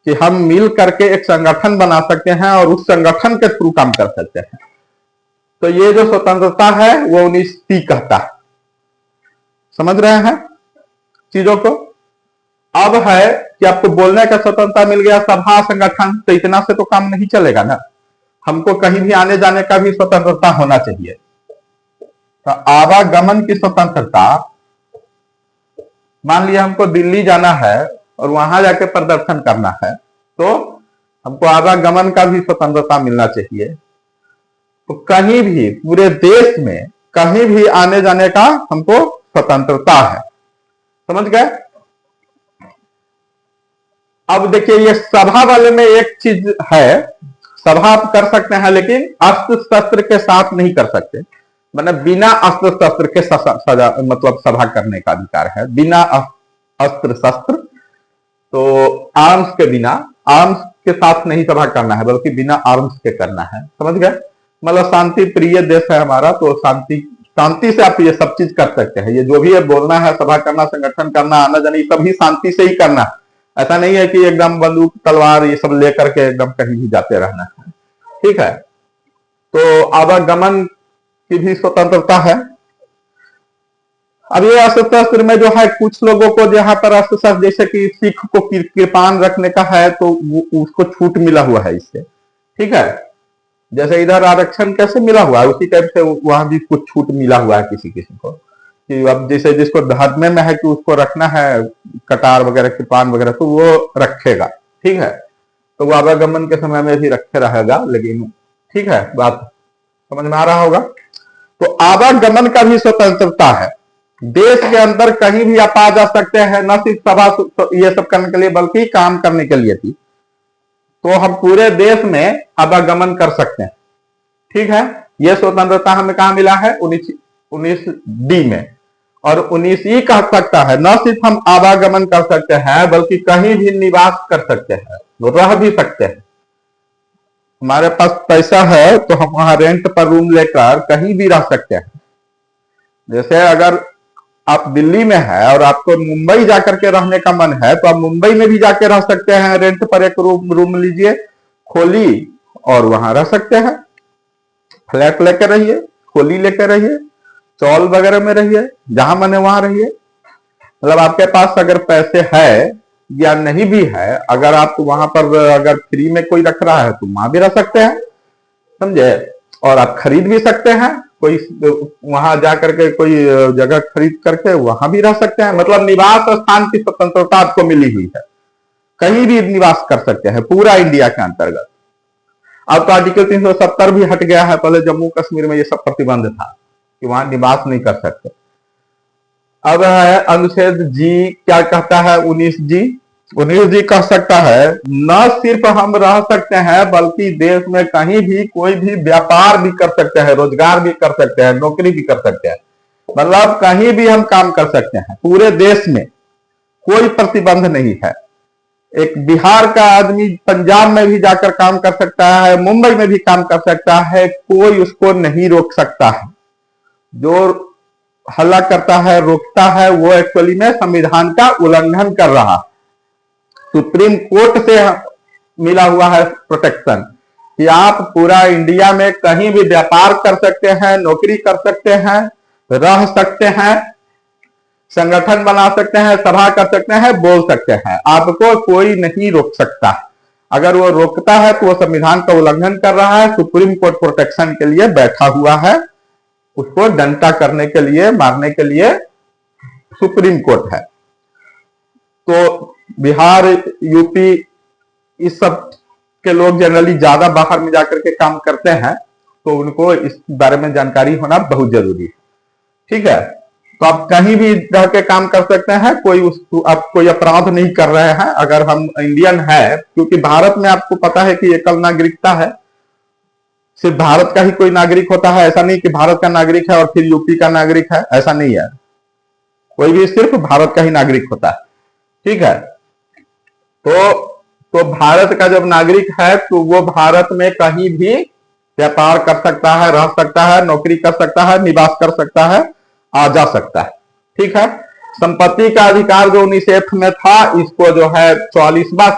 कि हम मिल करके एक संगठन बना सकते हैं और उस संगठन के थ्रू काम कर सकते हैं। तो ये जो स्वतंत्रता है वो 19C कहता है। समझ रहे हैं चीजों को? अब है कि आपको बोलने का स्वतंत्रता मिल गया, सभा संगठन, तो इतना से तो काम नहीं चलेगा ना, हमको कहीं भी आने जाने का भी स्वतंत्रता होना चाहिए। तो आवागमन की स्वतंत्रता, मान लिया हमको दिल्ली जाना है और वहां जाके प्रदर्शन करना है तो हमको आवागमन का भी स्वतंत्रता मिलना चाहिए। तो कहीं भी पूरे देश में कहीं भी आने जाने का हमको स्वतंत्रता है। समझ गए? अब देखिए ये सभा वाले में एक चीज है, सभा आप कर सकते हैं लेकिन अस्त्र शस्त्र के साथ नहीं कर सकते, मतलब बिना अस्त्र शस्त्र के सजा मतलब सभा करने का अधिकार है, बिना अस्त्र शस्त्र, तो आर्म्स के बिना, आर्म्स के साथ नहीं सभा करना है बल्कि बिना आर्म्स के करना है, समझ गए। मतलब शांति प्रिय देश है हमारा, तो शांति से आप ये सब चीज कर सकते हैं। ये जो भी है बोलना है, सभा करना, संगठन करना, आना जाना, सभी शांति से ही करना। ऐसा नहीं है कि एकदम बंदूक तलवार ये सब लेकर के एकदम कहीं भी जाते रहना है, ठीक है। तो आवागमन की भी स्वतंत्रता है। अब ये अस्त्र शस्त्र में जो है कुछ लोगों को जहां पर अस्त्र शस्त्र, जैसे कि सिख को कृपान रखने का है तो उसको छूट मिला हुआ है इससे, ठीक है। जैसे इधर आरक्षण कैसे मिला हुआ है उसी टाइप से वहां भी कुछ छूट मिला हुआ है किसी किसी को, कि अब जैसे जिसको धर्म में है कि उसको रखना है कटार वगैरह कृपान वगैरह तो वो रखेगा, ठीक है। तो वो आवागमन के समय में भी रखे रहेगा, लेकिन ठीक है, बात समझ में आ रहा होगा। तो आवागमन का भी स्वतंत्रता है, देश के अंदर कहीं भी आप आ जा सकते हैं, न सिर्फ सभा ये सब करने के लिए बल्कि काम करने के लिए भी, तो हम पूरे देश में आवागमन कर सकते हैं, ठीक है। यह स्वतंत्रता हमें कहां मिला है, 19D में। और 19E कह सकता है न सिर्फ हम आवागमन कर सकते हैं बल्कि कहीं भी निवास कर सकते हैं, रह भी सकते हैं। हमारे पास पैसा है तो हम वहां रेंट पर रूम लेकर कहीं भी रह सकते हैं। जैसे अगर आप दिल्ली में है और आपको मुंबई जाकर के रहने का मन है तो आप मुंबई में भी जाके रह सकते हैं, रेंट पर एक रूम लीजिए, खोली और वहां रह सकते हैं। फ्लैट लेकर रहिए, खोली लेकर रहिए, चौल वगैरह में रहिए, जहां मने वहां रहिए। मतलब आपके पास अगर पैसे है या नहीं भी है, अगर आप वहां पर अगर फ्री में कोई रख रहा है तो वहां भी रह सकते हैं, समझे। और आप खरीद भी सकते हैं, कोई वहां जाकर के कोई जगह खरीद करके वहां भी रह सकते हैं। मतलब निवास स्थान की स्वतंत्रता आपको मिली हुई है, कहीं भी निवास कर सकते हैं पूरा इंडिया के अंतर्गत। अब तो आर्टिकल 370 भी हट गया है, पहले जम्मू कश्मीर में ये सब प्रतिबंध था कि वहां निवास नहीं कर सकते। अब है अनुच्छेद जी, क्या कहता है 19G। 19G कह सकता है न सिर्फ हम रह सकते हैं बल्कि देश में कहीं भी कोई भी व्यापार भी कर सकते हैं, रोजगार भी कर सकते हैं, नौकरी भी कर सकते हैं। मतलब कहीं भी हम काम कर सकते हैं, पूरे देश में कोई प्रतिबंध नहीं है। एक बिहार का आदमी पंजाब में भी जाकर काम कर सकता है, मुंबई में भी काम कर सकता है, कोई उसको नहीं रोक सकता है। जो हल्ला करता है, रोकता है, वो एक्चुअली में संविधान का उल्लंघन कर रहा है। सुप्रीम कोर्ट से मिला हुआ है प्रोटेक्शन कि आप पूरा इंडिया में कहीं भी व्यापार कर सकते हैं, नौकरी कर सकते हैं, रह सकते हैं, संगठन बना सकते हैं, सभा कर सकते हैं, बोल सकते हैं, आपको कोई नहीं रोक सकता। अगर वो रोकता है तो वो संविधान का उल्लंघन कर रहा है। सुप्रीम कोर्ट प्रोटेक्शन के लिए बैठा हुआ है, उसको डंटा करने के लिए, मारने के लिए सुप्रीम कोर्ट है। तो बिहार, यूपी, इस सब के लोग जनरली ज्यादा बाहर में जाकर के काम करते हैं, तो उनको इस बारे में जानकारी होना बहुत जरूरी है, ठीक है। तो आप कहीं भी रह के काम कर सकते हैं, आप कोई अपराध नहीं कर रहे हैं अगर हम इंडियन है, क्योंकि भारत में आपको पता है कि एकल नागरिकता है, सिर्फ भारत का ही कोई नागरिक होता है। ऐसा नहीं कि भारत का नागरिक है और फिर यूपी का नागरिक है, ऐसा नहीं है। कोई भी सिर्फ भारत का ही नागरिक होता है, ठीक है। तो भारत का जब नागरिक है तो वो भारत में कहीं भी व्यापार कर सकता है, रह सकता है, नौकरी कर सकता है, निवास कर सकता है, आ जा सकता है, ठीक है। संपत्ति का अधिकार जो 19F में था, इसको जो है 44वां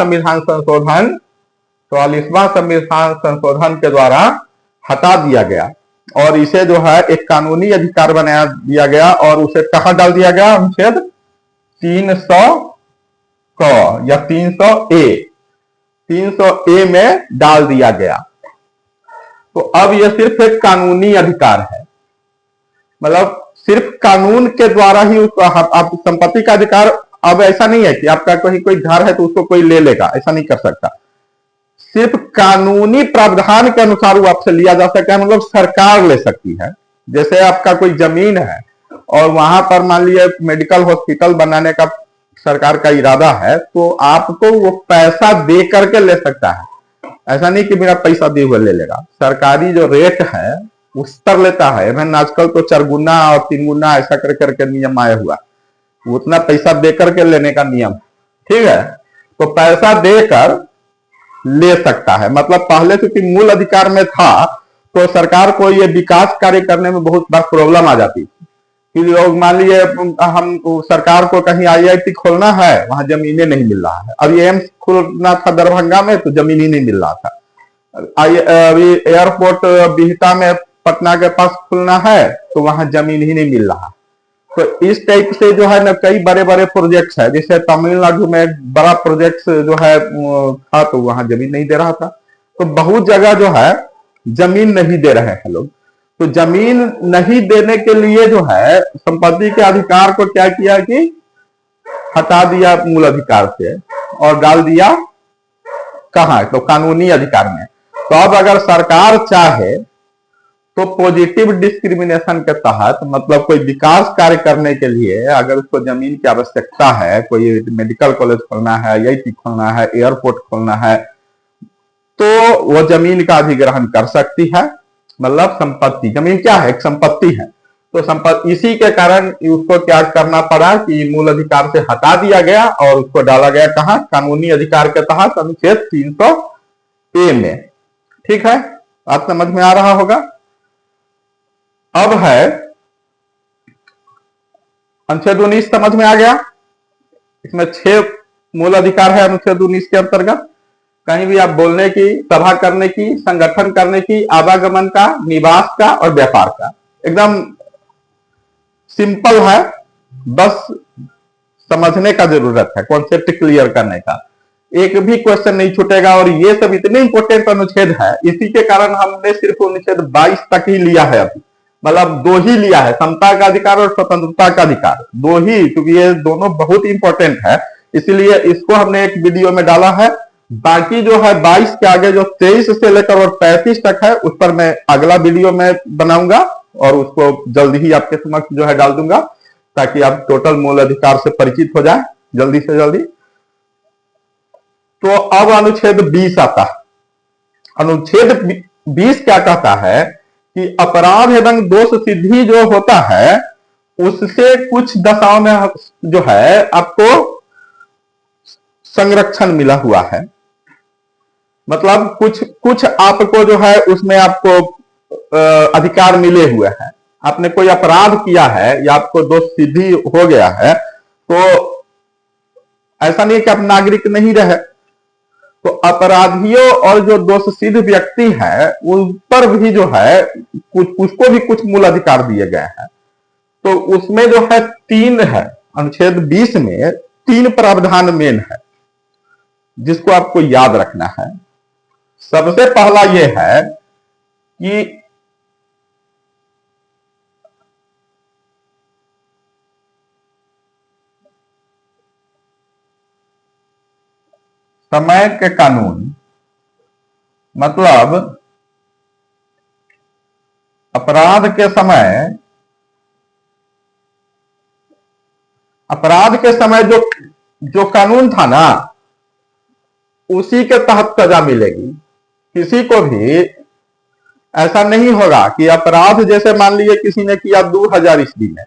संविधान संशोधन के द्वारा हटा दिया गया और इसे जो है एक कानूनी अधिकार बना दिया गया। और उसे कहां डाल दिया गया, अनुच्छेद 300 या 300A में डाल दिया गया। तो अब यह सिर्फ एक कानूनी अधिकार है, मतलब सिर्फ कानून के द्वारा ही उसको आप संपत्ति का अधिकार। अब ऐसा नहीं है कि आपका कोई घर है तो उसको कोई ले लेगा, ऐसा नहीं कर सकता। सिर्फ कानूनी प्रावधान के अनुसार वो आपसे लिया जा सकता है, मतलब सरकार ले सकती है। जैसे आपका कोई जमीन है और वहां पर मान लीजिए मेडिकल हॉस्पिटल बनाने का सरकार का इरादा है तो आपको वो पैसा दे करके ले सकता है। ऐसा नहीं कि बिना पैसा दिए हुए ले लेगा। सरकारी जो रेट है उस पर लेता है। इवन आजकल तो 4 गुना और 3 गुना ऐसा कर करके नियम आया हुआ, उतना पैसा दे करके लेने का नियम, ठीक है। तो पैसा देकर ले सकता है, मतलब पहले चूंकि मूल अधिकार में था तो सरकार को ये विकास कार्य करने में बहुत बड़ा प्रॉब्लम आ जाती थी कि लोग मान लीजिए हम सरकार को कहीं आईआईटी खोलना है, वहां जमीनें नहीं मिल रहा है। अभी एम्स खोलना था दरभंगा में तो जमीन ही नहीं मिल रहा था। अभी एयरपोर्ट बिहटा में पटना के पास खुलना है तो वहां जमीन ही नहीं मिल रहा। तो इस टाइप से जो है ना कई बड़े बड़े प्रोजेक्ट्स है, जैसे तमिलनाडु में एक बड़ा प्रोजेक्ट जो है था तो वहां जमीन नहीं दे रहा था। तो बहुत जगह जो है जमीन नहीं दे रहे हैं लोग। तो जमीन नहीं देने के लिए जो है संपत्ति के अधिकार को क्या किया कि हटा दिया मूल अधिकार से और डाल दिया कहां, तो कानूनी अधिकार में। तो अब अगर सरकार चाहे तो पॉजिटिव डिस्क्रिमिनेशन के तहत, मतलब कोई विकास कार्य करने के लिए अगर उसको जमीन की आवश्यकता है, कोई मेडिकल कॉलेज खोलना है, आईआईटी खोलना है, एयरपोर्ट खोलना है, तो वो जमीन का अधिग्रहण कर सकती है। मतलब संपत्ति, जमीन क्या है, एक संपत्ति है। तो संपत्ति, इसी के कारण उसको क्या करना पड़ा कि मूल अधिकार से हटा दिया गया और उसको डाला गया कहां, कानूनी अधिकार के तहत अनुच्छेद 300A में। ठीक है, बात समझ में आ रहा होगा। अब है अनुच्छेद 19 समझ में आ गया। इसमें 6 मूल अधिकार है अनुच्छेद 19 के अंतर्गत। कहीं भी आप बोलने की, सभा करने की, संगठन करने की, आवागमन का, निवास का और व्यापार का, एकदम सिंपल है, बस समझने का जरूरत है, कॉन्सेप्ट क्लियर करने का। एक भी क्वेश्चन नहीं छूटेगा और ये सब इतने इंपॉर्टेंट अनुच्छेद है, इसी के कारण हमने सिर्फ अनुच्छेद 22 तक ही लिया है अभी, मतलब 2 ही लिया है, समता का अधिकार और स्वतंत्रता का अधिकार, 2 ही, क्योंकि ये दोनों बहुत इंपॉर्टेंट है, इसीलिए इसको हमने एक वीडियो में डाला है। बाकी जो है 22 के आगे जो 23 से लेकर और 35 तक है, उस पर मैं अगला वीडियो में बनाऊंगा और उसको जल्द ही आपके समक्ष जो है डाल दूंगा, ताकि आप टोटल मूल अधिकार से परिचित हो जाए जल्दी से जल्दी। तो अब अनुच्छेद 20 आता है। अनुच्छेद 20 क्या कहता है कि अपराध एवं दोष सिद्धि जो होता है उससे कुछ दशाओं में जो है आपको संरक्षण मिला हुआ है। मतलब कुछ आपको जो है उसमें आपको अधिकार मिले हुए हैं। आपने कोई अपराध किया है या आपको दोष सिद्धि हो गया है तो ऐसा नहीं कि आप नागरिक नहीं रहे, तो अपराधियों और जो दोष सिद्ध व्यक्ति है उन पर भी जो है उसको भी कुछ मूल अधिकार दिए गए हैं। तो उसमें जो है 3 है, अनुच्छेद 20 में 3 प्रावधान मेन है जिसको आपको याद रखना है। सबसे पहला यह है कि समय के कानून, मतलब अपराध के समय जो कानून था ना उसी के तहत सजा मिलेगी। किसी को भी ऐसा नहीं होगा कि अपराध, जैसे मान लीजिए किसी ने किया 2000 ईस्वी में,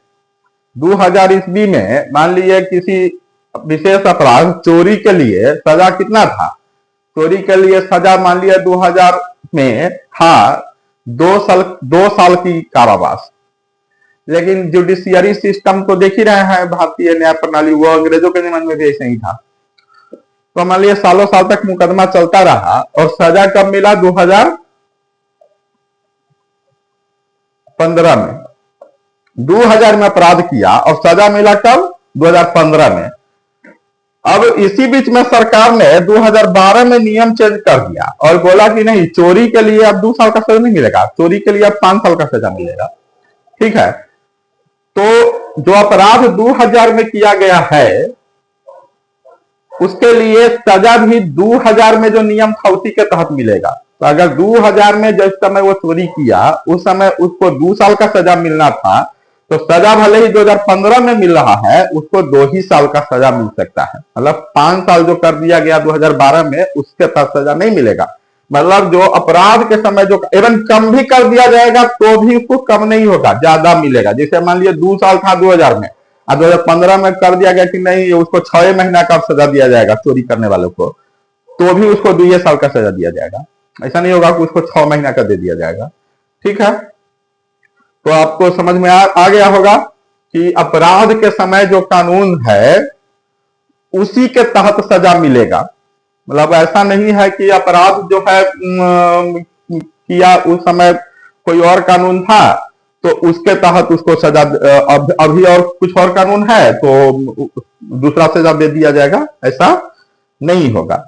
2000 ईस्वी में मान लीजिए किसी विशेष अपराध, चोरी के लिए सजा कितना था, चोरी के लिए सजा मान लिया 2000 में था 2 साल की कारावास। लेकिन जुडिशियरी सिस्टम तो देख ही रहे हैं, भारतीय न्याय प्रणाली, वो अंग्रेजों के जमाने में भी ऐसे ही था। तो मान लिया सालों साल तक मुकदमा चलता रहा और सजा कब मिला, 2015 में। 2000 में अपराध किया और सजा मिला कब, 2015 में। अब इसी बीच में सरकार ने 2012 में नियम चेंज कर दिया और बोला कि नहीं, चोरी के लिए अब 2 साल का सजा नहीं मिलेगा, चोरी के लिए अब 5 साल का सजा मिलेगा। ठीक है, तो जो अपराध 2000 में किया गया है उसके लिए सजा भी 2000 में जो नियम था उसी के तहत मिलेगा। तो अगर 2000 में जिस समय वो चोरी किया उस समय उसको 2 साल का सजा मिलना था, तो सजा भले ही 2015 में मिल रहा है, उसको 2 ही साल का सजा मिल सकता है। मतलब 5 साल जो कर दिया गया 2012 में, उसके तहत सजा नहीं मिलेगा। मतलब जो अपराध के समय जो एवं कम भी कर दिया जाएगा तो भी उसको कम नहीं होगा, ज्यादा मिलेगा। जैसे मान लिया 2 साल था 2000 में, और 2015 में कर दिया गया कि नहीं उसको 6 महीना का सजा दिया जाएगा चोरी करने वालों को, तो भी उसको 2 साल का सजा दिया जाएगा। ऐसा नहीं होगा कि उसको 6 महीना का दे दिया जाएगा। ठीक है, तो आपको समझ में आ गया होगा कि अपराध के समय जो कानून है उसी के तहत सजा मिलेगा। मतलब ऐसा नहीं है कि अपराध जो है किया उस समय कोई और कानून था तो उसके तहत उसको सजा, अभी और कुछ और कानून है तो दूसरा सजा दे दिया जाएगा, ऐसा नहीं होगा।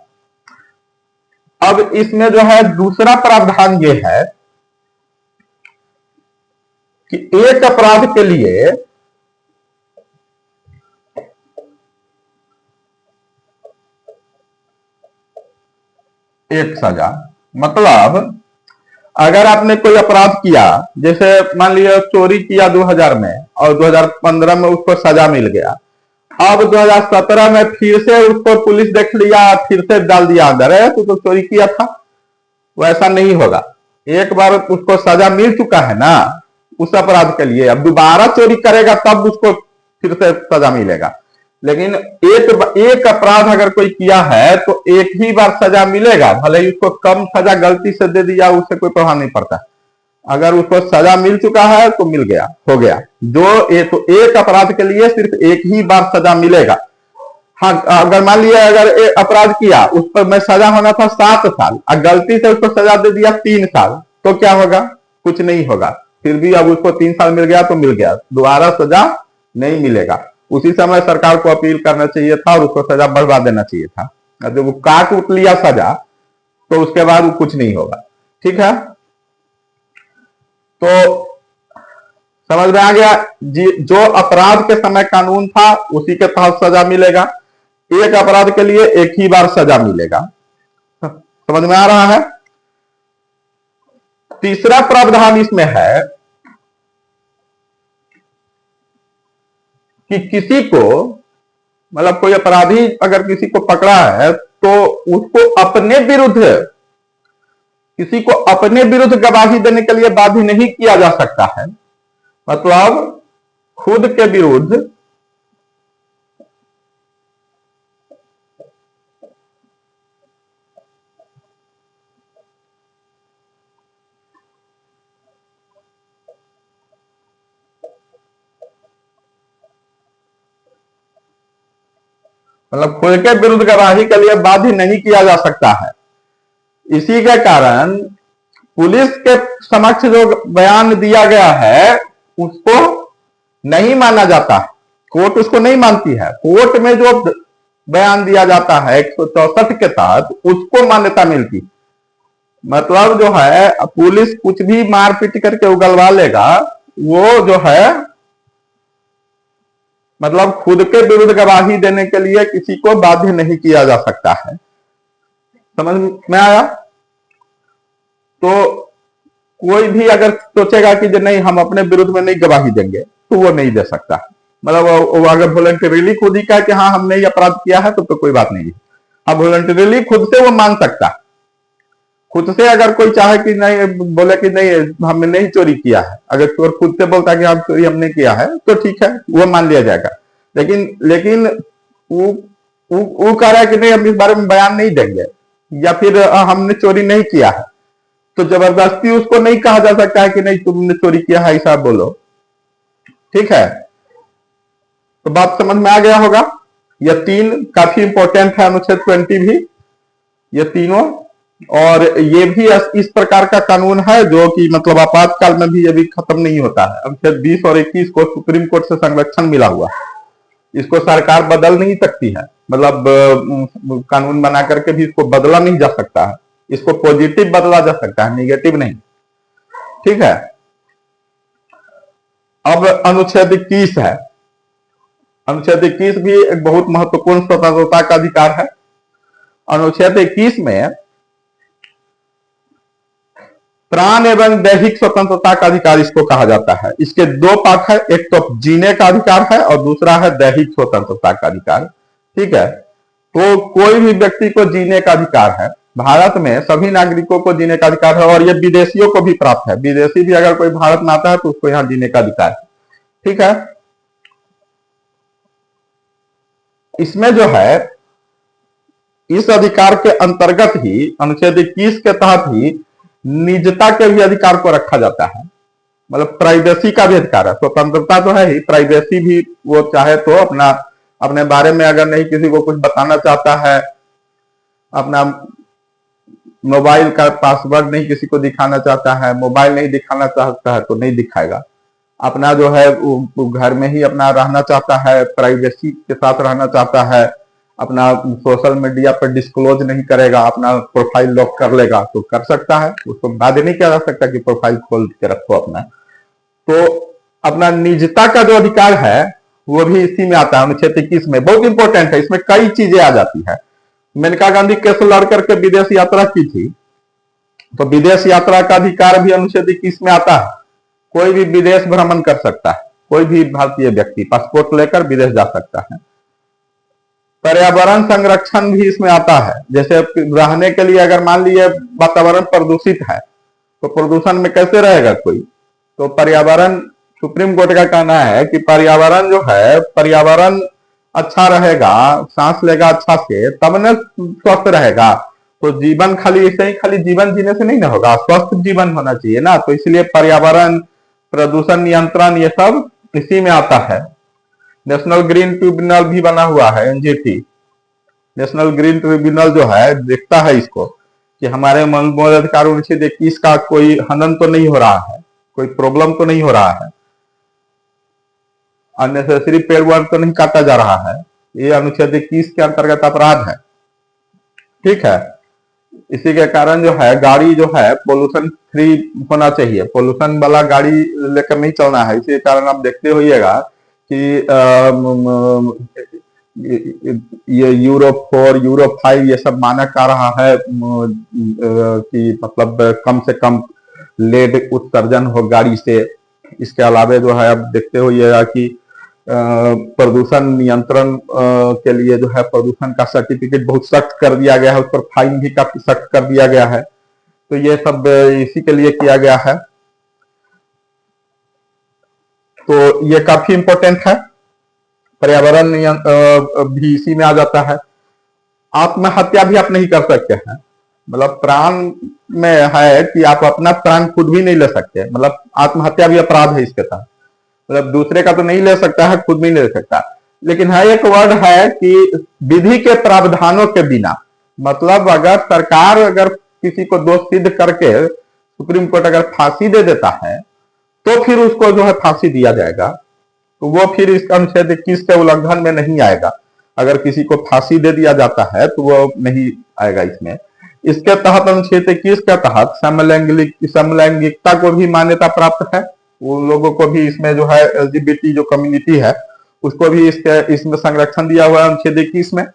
अब इसमें जो है दूसरा प्रावधान ये है कि एक अपराध के लिए एक सजा। मतलब अगर आपने कोई अपराध किया, जैसे मान लिया चोरी किया 2000 में और 2015 में उसको सजा मिल गया, अब 2017 में फिर से उसको पुलिस देख लिया, फिर से डाल दिया अंदर, है तो चोरी किया था। वैसा नहीं होगा। एक बार उसको सजा मिल चुका है ना उस अपराध के लिए, अब दोबारा चोरी करेगा तब उसको फिर से सजा मिलेगा। लेकिन एक अपराध अगर कोई किया है तो एक ही बार सजा मिलेगा, भले ही उसको कम सजा गलती से दे दिया, उससे कोई प्रभाव नहीं पड़ता। अगर उसको सजा मिल चुका है तो मिल गया, हो गया। तो एक अपराध के लिए सिर्फ एक ही बार सजा मिलेगा। हाँ, अगर मान लिया अगर अपराध किया उस पर मैं सजा होना था 7 साल और गलती से उसको सजा दे दिया 3 साल, तो क्या होगा? कुछ नहीं होगा। फिर भी अब उसको 3 साल मिल गया तो मिल गया, दोबारा सजा नहीं मिलेगा। उसी समय सरकार को अपील करना चाहिए था और उसको सजा बढ़वा देना चाहिए था। जब वो काट उठ लिया सजा तो उसके बाद कुछ नहीं होगा। ठीक है, तो समझ में आ गया। जो अपराध के समय कानून था उसी के तहत सजा मिलेगा। एक अपराध के लिए एक ही बार सजा मिलेगा। समझ में आ रहा है। तीसरा प्रावधान इसमें है कि किसी को, मतलब कोई अपराधी अगर किसी को पकड़ा है तो उसको अपने विरुद्ध, किसी को अपने विरुद्ध गवाही देने के लिए बाध्य नहीं किया जा सकता है। मतलब खुद के विरुद्ध मतलब खुद के विरुद्ध गवाही के लिए बाध्य नहीं किया जा सकता है। इसी के कारण पुलिस के समक्ष जो बयान दिया गया है उसको नहीं माना जाता है, कोर्ट उसको नहीं मानती है। कोर्ट में जो बयान दिया जाता है 164 के तहत उसको मान्यता मिलती। मतलब जो है पुलिस कुछ भी मारपीट करके उगलवा लेगा, वो जो है मतलब खुद के विरुद्ध गवाही देने के लिए किसी को बाध्य नहीं किया जा सकता है। समझ में आया। तो कोई भी अगर सोचेगा कि नहीं हम अपने विरुद्ध में नहीं गवाही देंगे तो वो नहीं दे सकता। मतलब वो अगर वॉलंटरीली खुद ही कहा कि हाँ हमने ये अपराध किया है तो कोई बात नहीं है। हाँ, वॉलंटरीली खुद से वो मान सकता है। खुद से अगर कोई चाहे कि नहीं, बोले कि नहीं हमने नहीं चोरी किया है, अगर चोर खुद से बोलता है कि हम चोरी हमने किया है तो ठीक है, वो मान लिया जाएगा। लेकिन वो कह रहा है कि नहीं हम इस बारे में बयान नहीं देंगे, या फिर हमने चोरी नहीं किया है, तो जबरदस्ती उसको नहीं कहा जा सकता है कि नहीं तुमने चोरी किया है ऐसा बोलो। ठीक है, तो बात समझ में आ गया होगा। ये 3 काफी इंपॉर्टेंट है, अनुच्छेद 20 भी, ये तीनों। और ये भी इस प्रकार का कानून है जो कि मतलब आपातकाल में भी ये भी खत्म नहीं होता है। अनुच्छेद 20 और 21 को सुप्रीम कोर्ट से संरक्षण मिला हुआ, इसको सरकार बदल नहीं सकती है। मतलब कानून बना करके भी इसको बदला नहीं जा सकता है। इसको पॉजिटिव बदला जा सकता है, नेगेटिव नहीं। ठीक है, अब अनुच्छेद 21 है। अनुच्छेद 21 भी एक बहुत महत्वपूर्ण स्वतंत्रता का अधिकार है। अनुच्छेद 21 में प्राण एवं दैहिक स्वतंत्रता का अधिकार इसको कहा जाता है। इसके दो पार्ट है, एक तो जीने का अधिकार है और दूसरा है दैहिक स्वतंत्रता का अधिकार। ठीक है, तो कोई भी व्यक्ति को जीने का अधिकार है। भारत में सभी नागरिकों को जीने का अधिकार है और ये विदेशियों को भी प्राप्त है। विदेशी भी अगर कोई भारत में आता है तो उसको यहाँ जीने का अधिकार है। ठीक है, इसमें जो है इस अधिकार के अंतर्गत ही अनुच्छेद 21 के तहत ही निजता के भी अधिकार को रखा जाता है। मतलब प्राइवेसी का भी अधिकार है। स्वतंत्रता तो है ही, प्राइवेसी भी वो चाहे तो अपना अपने बारे में अगर नहीं किसी को कुछ बताना चाहता है, अपना मोबाइल का पासवर्ड नहीं किसी को दिखाना चाहता है, मोबाइल नहीं दिखाना चाहता है तो नहीं दिखाएगा। अपना जो है वो घर में ही अपना रहना चाहता है, प्राइवेसी के साथ रहना चाहता है, अपना सोशल मीडिया पर डिस्क्लोज नहीं करेगा, अपना प्रोफाइल लॉक कर लेगा तो कर सकता है। उसको बाध्य नहीं किया जा सकता कि प्रोफाइल खोल के रखो अपना। तो अपना निजता का जो अधिकार है वो भी इसी में आता है, अनुच्छेद 21 में। बहुत इंपॉर्टेंट है, इसमें कई चीजें आ जाती है। मेनका गांधी केस लड़ करके विदेश यात्रा की थी, तो विदेश यात्रा का अधिकार भी अनुच्छेद 21 में आता है। कोई भी विदेश भ्रमण कर सकता है, कोई भी भारतीय व्यक्ति पासपोर्ट लेकर विदेश जा सकता है। पर्यावरण संरक्षण भी इसमें आता है। जैसे रहने के लिए अगर मान लीजिए वातावरण प्रदूषित है तो प्रदूषण में कैसे रहेगा कोई, तो पर्यावरण, सुप्रीम कोर्ट का कहना है कि पर्यावरण जो है, पर्यावरण अच्छा रहेगा, सांस लेगा अच्छा से तब न स्वस्थ रहेगा। तो जीवन खाली ऐसे ही खाली जीवन जीने से नहीं ना होगा, स्वस्थ जीवन होना चाहिए ना। तो इसलिए पर्यावरण, प्रदूषण नियंत्रण, ये सब इसी में आता है। नेशनल ग्रीन ट्रिब्यूनल भी बना हुआ है, एनजीटी। नेशनल ग्रीन ट्रिब्यूनल जो है देखता है इसको कि हमारे मूल अधिकार अनुच्छेद 21 का कोई हनन तो नहीं हो रहा है, कोई प्रॉब्लम तो नहीं हो रहा है, अननेसेसरी पेड़ वेड़ तो नहीं काटा जा रहा है। ये अनुच्छेद 21 के अंतर्गत अपराध है। ठीक है, इसी के कारण जो है गाड़ी जो है पोल्यूशन फ्री होना चाहिए, पोल्यूशन वाला गाड़ी लेकर नहीं चलना है। इसी के कारण आप देखते होइएगा कि ये यूरो 4, यूरो 5 ये सब मानक आ रहा है कि मतलब कम से कम लेड उत्सर्जन हो गाड़ी से। इसके अलावा जो है आप देखते होइएगा कि प्रदूषण नियंत्रण के लिए जो है प्रदूषण का सर्टिफिकेट बहुत सख्त कर दिया गया है, उस पर फाइन भी काफी सख्त कर दिया गया है। तो ये सब इसी के लिए किया गया है। तो ये काफी इंपॉर्टेंट है। पर्यावरण भी इसी में आ जाता है। आत्महत्या भी आप नहीं कर सकते हैं, मतलब प्राण में है कि आप अपना प्राण खुद भी नहीं ले सकते, मतलब आत्महत्या भी अपराध है इसके तहत। मतलब दूसरे का तो नहीं ले सकता है, खुद भी नहीं ले सकता। लेकिन है एक वर्ड है कि विधि के प्रावधानों के बिना, मतलब अगर सरकार अगर किसी को दोष सिद्ध करके सुप्रीम कोर्ट अगर फांसी दे देता है तो फिर उसको जो है फांसी दिया जाएगा। तो वो फिर इस अनुच्छेद 21 के उल्लंघन में नहीं आएगा। अगर किसी को फांसी दे दिया जाता है तो वो नहीं आएगा इसमें। इसके तहत अनुच्छेद 21 के तहत समलैंगिकता को भी मान्यता प्राप्त है। उन लोगों को भी इसमें जो है एलजीबीटी जो कम्युनिटी है उसको भी इसमें संरक्षण दिया हुआ है अनुच्छेद 21 में।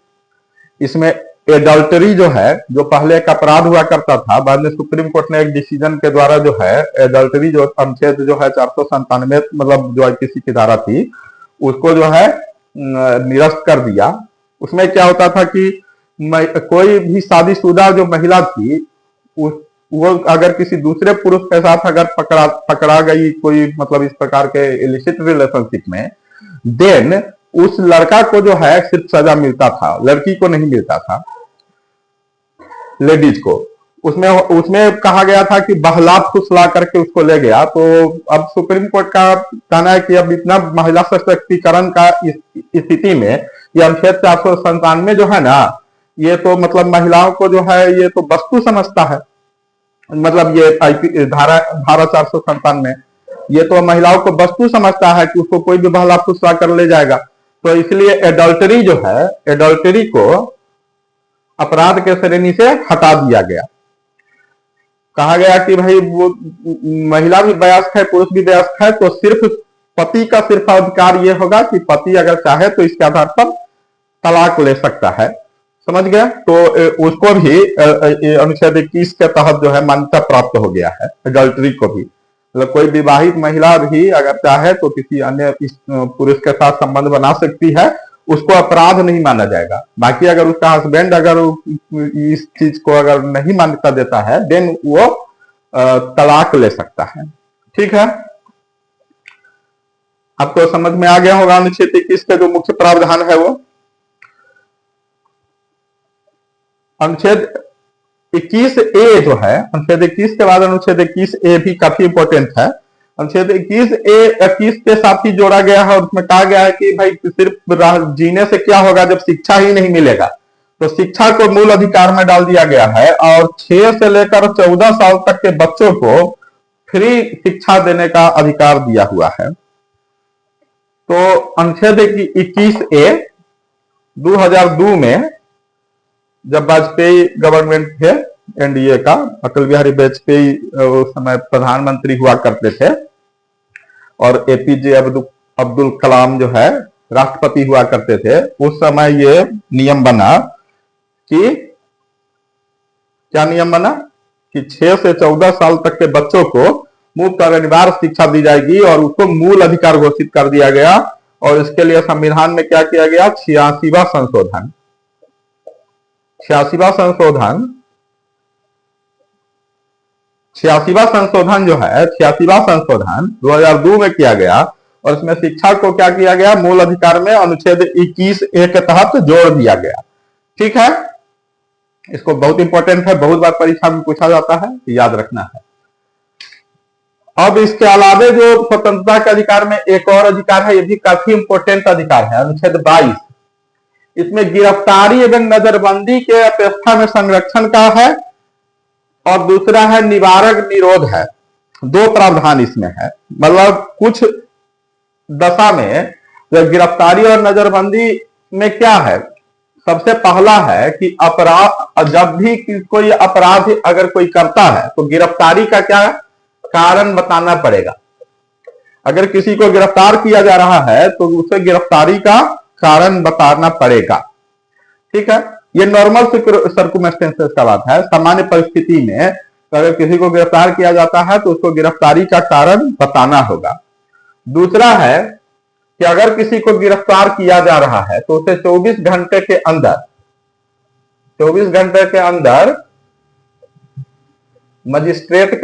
इसमें एडल्टरी जो है, जो पहले एक अपराध हुआ करता था, बाद में सुप्रीम कोर्ट ने एक डिसीजन के द्वारा जो है एडल्टरी जो अनुच्छेद जो है 497 मतलब जो आईपीसी की धारा थी उसको जो है निरस्त कर दिया। उसमें क्या होता था कि कोई भी शादीशुदा जो महिला थी वो अगर किसी दूसरे पुरुष के साथ अगर पकड़ा गई कोई मतलब इस प्रकार के इलिसिट रिलेशनशिप में, देन उस लड़का को जो है सिर्फ सजा मिलता था, लड़की को नहीं मिलता था, लेडीज को। उसमें कहा गया था कि बहला फुसला करके उसको ले गया। तो अब सुप्रीम कोर्ट का कहना है कि अब इतना महिला सशक्तिकरण का स्थिति में ये अनुच्छेद 497 जो है ना, ये तो मतलब महिलाओं को जो है ये तो वस्तु समझता है। मतलब ये धारा 497 ये तो महिलाओं को वस्तु समझता है कि उसको कोई भी बहला फुसला कर ले जाएगा। तो इसलिए एडल्टरी जो है, एडल्टरी को अपराध के श्रेणी से हटा दिया गया। कहा गया कि भाई वो महिला भी वयस्क है, पुरुष भी वयस्क है, तो सिर्फ पति का सिर्फ अधिकार ये होगा कि पति अगर चाहे तो इसके आधार पर तलाक ले सकता है, समझ गया। तो उसको भी अनुच्छेद 21 के तहत जो है मान्यता प्राप्त हो गया है, एडल्ट्री को भी। मतलब कोई विवाहित महिला भी अगर चाहे तो किसी अन्य पुरुष के साथ संबंध बना सकती है, उसको अपराध नहीं माना जाएगा। बाकी अगर उसका हस्बैंड अगर इस चीज को अगर नहीं मान्यता देता है, देन वो तलाक ले सकता है। ठीक है, आपको समझ में आ गया होगा अनुच्छेद 21 के जो मुख्य प्रावधान है वो। अनुच्छेद 21A जो है, अनुच्छेद 21 के बाद अनुच्छेद 21A भी काफी इंपॉर्टेंट है। अनुच्छेद 21 के साथ ही जोड़ा गया है और उसमें कहा गया है कि भाई सिर्फ जीने से क्या होगा जब शिक्षा ही नहीं मिलेगा, तो शिक्षा को मूल अधिकार में डाल दिया गया है और 6 से लेकर 14 साल तक के बच्चों को फ्री शिक्षा देने का अधिकार दिया हुआ है। तो अनुच्छेद 21A 2002 में जब वाजपेयी गवर्नमेंट थे, एनडीए का, अटल बिहारी वाजपेयी उस समय प्रधानमंत्री हुआ करते थे और एपीजे अब्दुल कलाम जो है राष्ट्रपति हुआ करते थे, उस समय ये नियम बना कि क्या नियम बना कि 6 से 14 साल तक के बच्चों को मुफ्त और अनिवार्य शिक्षा दी जाएगी और उसको मूल अधिकार घोषित कर दिया गया। और इसके लिए संविधान में क्या किया गया, 86वां संशोधन 86वां संशोधन जो है 86वां संशोधन 2002 में किया गया और इसमें शिक्षा को क्या किया गया, मूल अधिकार में अनुच्छेद 21A के तहत जोड़ दिया गया। ठीक है, इसको बहुत इंपॉर्टेंट है, बहुत बार परीक्षा में पूछा जाता है, याद रखना है। अब इसके अलावे जो स्वतंत्रता के अधिकार में एक और अधिकार है, ये भी काफी इंपॉर्टेंट अधिकार है, अनुच्छेद 22। इसमें गिरफ्तारी एवं नजरबंदी के अपेक्षा में संरक्षण का है और दूसरा है निवारक निरोध है। दो प्रावधान इसमें है। मतलब कुछ दशा में जब गिरफ्तारी और नजरबंदी में क्या है, सबसे पहला है कि अपराध, जब भी कोई अपराध अगर कोई करता है तो गिरफ्तारी का क्या कारण बताना पड़ेगा। अगर किसी को गिरफ्तार किया जा रहा है तो उसे गिरफ्तारी का कारण बताना पड़ेगा। ठीक है, ये नॉर्मल सर्कुमेस्टेंसेस का बात है। सामान्य परिस्थिति में अगर किसी को गिरफ्तार किया जाता है तो उसको गिरफ्तारी का कारण बताना होगा। दूसरा है कि अगर किसी को गिरफ्तार किया जा रहा है तो उसे 24 घंटे के अंदर मजिस्ट्रेट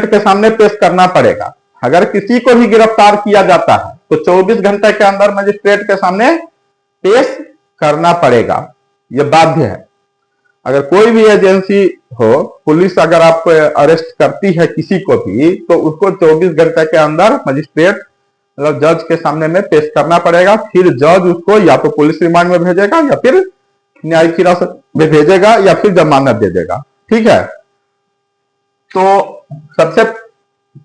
के सामने पेश करना पड़ेगा। अगर किसी को भी गिरफ्तार किया जाता है तो 24 घंटे के अंदर मजिस्ट्रेट के सामने पेश करना पड़ेगा, यह बाध्य है। अगर कोई भी एजेंसी हो, पुलिस अगर आप अरेस्ट करती है किसी को भी, तो उसको 24 घंटे के अंदर मजिस्ट्रेट मतलब जज के सामने में पेश करना पड़ेगा। फिर जज उसको या तो पुलिस रिमांड में भेजेगा या फिर न्यायिक हिरासत में भेजेगा या फिर जमानत दे देगा। ठीक है, तो सबसे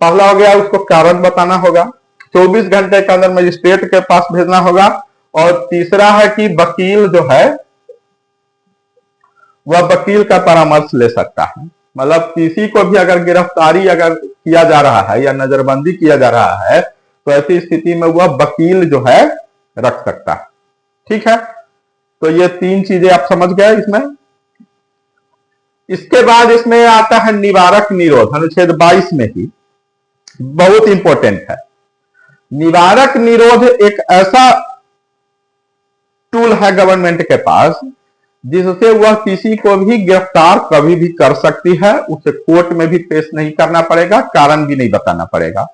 पहला हो गया, उसको कारण बताना होगा, 24 घंटे के अंदर मजिस्ट्रेट के पास भेजना होगा। और तीसरा है कि वकील जो है वह वकील का परामर्श ले सकता है। मतलब किसी को भी अगर गिरफ्तारी अगर किया जा रहा है या नजरबंदी किया जा रहा है तो ऐसी स्थिति में वह वकील जो है रख सकता है। ठीक है, तो ये तीन चीजें आप समझ गए इसमें। इसके बाद इसमें आता है निवारक निरोध, अनुच्छेद 22 में ही बहुत इंपॉर्टेंट है। निवारक निरोध एक ऐसा टूल है गवर्नमेंट के पास जिससे वह किसी को भी गिरफ्तार कभी भी कर सकती है, उसे कोर्ट में भी पेश नहीं करना पड़ेगा, कारण भी नहीं बताना पड़ेगा।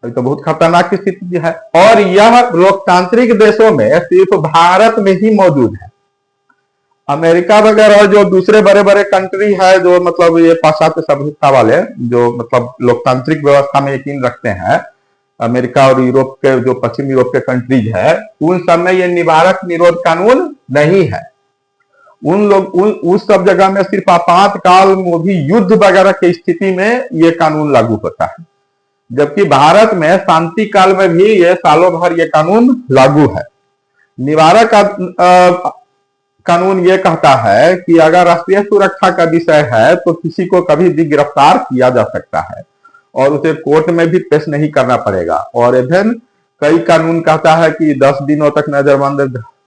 तो बहुत खतरनाक स्थिति है और यह लोकतांत्रिक देशों में सिर्फ भारत में ही मौजूद है। अमेरिका वगैरह जो दूसरे बड़े बड़े कंट्री है जो मतलब ये पाश्चात्य सभ्यता वाले जो मतलब लोकतांत्रिक व्यवस्था में यकीन रखते हैं, अमेरिका और यूरोप के जो पश्चिम यूरोप के कंट्रीज है, उन सब में ये निवारक निरोध कानून नहीं है। उन लोग उस सब जगह में सिर्फ आपातकाल में भी युद्ध वगैरह की स्थिति में ये कानून लागू होता है, जबकि भारत में शांति काल में भी ये सालों भर ये कानून लागू है। निवारक कानून ये कहता है कि अगर राष्ट्रीय सुरक्षा का विषय है तो किसी को कभी भी गिरफ्तार किया जा सकता है और उसे कोर्ट में भी पेश नहीं करना पड़ेगा। और इवन कई कानून कहता है कि 10 दिनों तक नजरबंद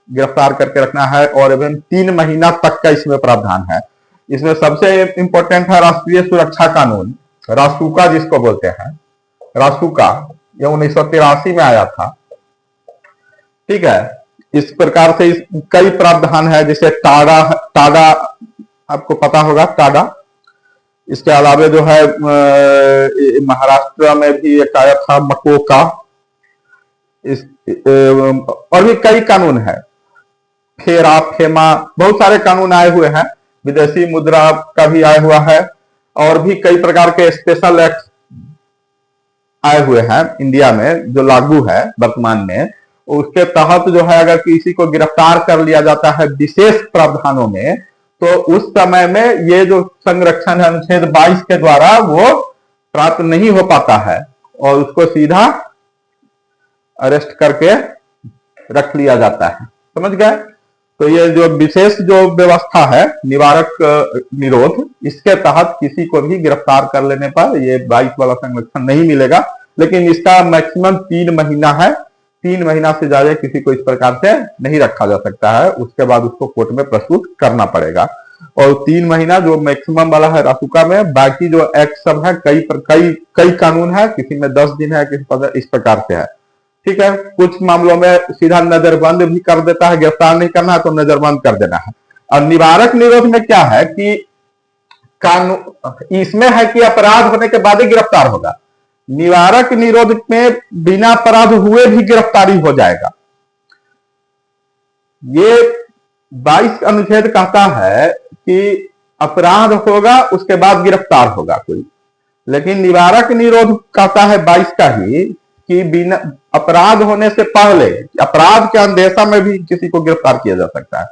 गिरफ्तार करके रखना है, और इवन 3 महीना तक का इसमें प्रावधान है। इसमें सबसे इंपॉर्टेंट है राष्ट्रीय सुरक्षा कानून, रासुका जिसको बोलते हैं, रासुका, यह 1983 में आया था। ठीक है, इस प्रकार से कई प्रावधान है, जैसे टाडा, टाडा आपको पता होगा, टाडा। इसके अलावा जो है महाराष्ट्र में भी एक आया था मकोका, इस और भी कई कानून है, फेरा, फेमा, बहुत सारे कानून आए हुए हैं। विदेशी मुद्रा का भी आया हुआ है, और भी कई प्रकार के स्पेशल एक्ट आए हुए हैं इंडिया में जो लागू है वर्तमान में। उसके तहत जो है अगर किसी को गिरफ्तार कर लिया जाता है विशेष प्रावधानों में, तो उस समय में ये जो संरक्षण है अनुच्छेद 22 के द्वारा वो प्राप्त नहीं हो पाता है, और उसको सीधा अरेस्ट करके रख लिया जाता है। समझ गए? तो ये जो विशेष जो व्यवस्था है निवारक निरोध, इसके तहत किसी को भी गिरफ्तार कर लेने पर ये 22 वाला संरक्षण नहीं मिलेगा, लेकिन इसका मैक्सिमम 3 महीना है। 3 महीना से ज्यादा किसी को इस प्रकार से नहीं रखा जा सकता है, उसके बाद उसको कोर्ट में प्रस्तुत करना पड़ेगा। और 3 महीना जो मैक्सिमम वाला है रासुका में, बाकी जो एक्ट सब है कई कानून है, किसी में 10 दिन है, किसी इस प्रकार से है। ठीक है, कुछ मामलों में सीधा नजरबंद भी कर देता है, गिरफ्तार नहीं करना है तो नजरबंद कर देना है। और निवारक निरोध में क्या है कि कानून इसमें है कि अपराध होने के बाद ही गिरफ्तार होगा। निवारक निरोध में बिना अपराध हुए भी गिरफ्तारी हो जाएगा। ये 22 अनुच्छेद कहता है कि अपराध होगा उसके बाद गिरफ्तार होगा कोई, लेकिन निवारक निरोध कहता है 22 का ही कि बिना अपराध होने से पहले, अपराध के अंदेशा में भी किसी को गिरफ्तार किया जा सकता है।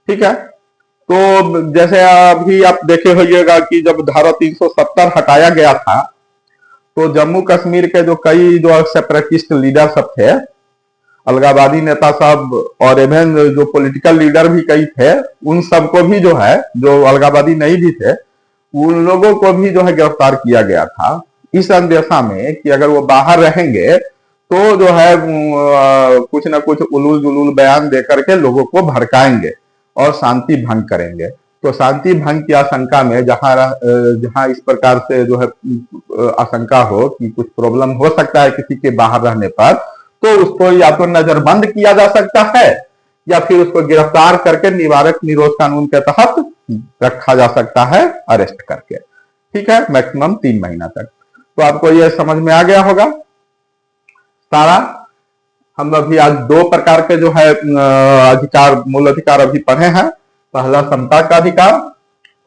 ठीक है, तो जैसे अभी आप देखे होइएगा कि जब धारा 370 हटाया गया था, तो जम्मू कश्मीर के जो कई जो सेपरेटिस्ट लीडर सब थे, अलगाववादी नेता सब, और इवन जो पॉलिटिकल लीडर भी कई थे, उन सबको भी जो है, जो अलगाववादी नहीं भी थे, उन लोगों को भी जो है गिरफ्तार किया गया था, इस अंदेशा में कि अगर वो बाहर रहेंगे तो जो है कुछ ना कुछ उलूल जुलूल बयान देकर के लोगों को भड़काएंगे और शांति भंग करेंगे। तो शांति भंग की आशंका में जहां इस प्रकार से जो है आशंका हो कि कुछ प्रॉब्लम हो सकता है किसी के बाहर रहने पर, तो उसको या तो नजरबंद किया जा सकता है या फिर उसको गिरफ्तार करके निवारक निरोध कानून के तहत रखा जा सकता है अरेस्ट करके। ठीक है, मैक्सिमम 3 महीना तक। तो आपको यह समझ में आ गया होगा सारा। हम अभी आज 2 प्रकार के जो है अधिकार, मूल अधिकार अभी पढ़े हैं। पहला समता का अधिकार,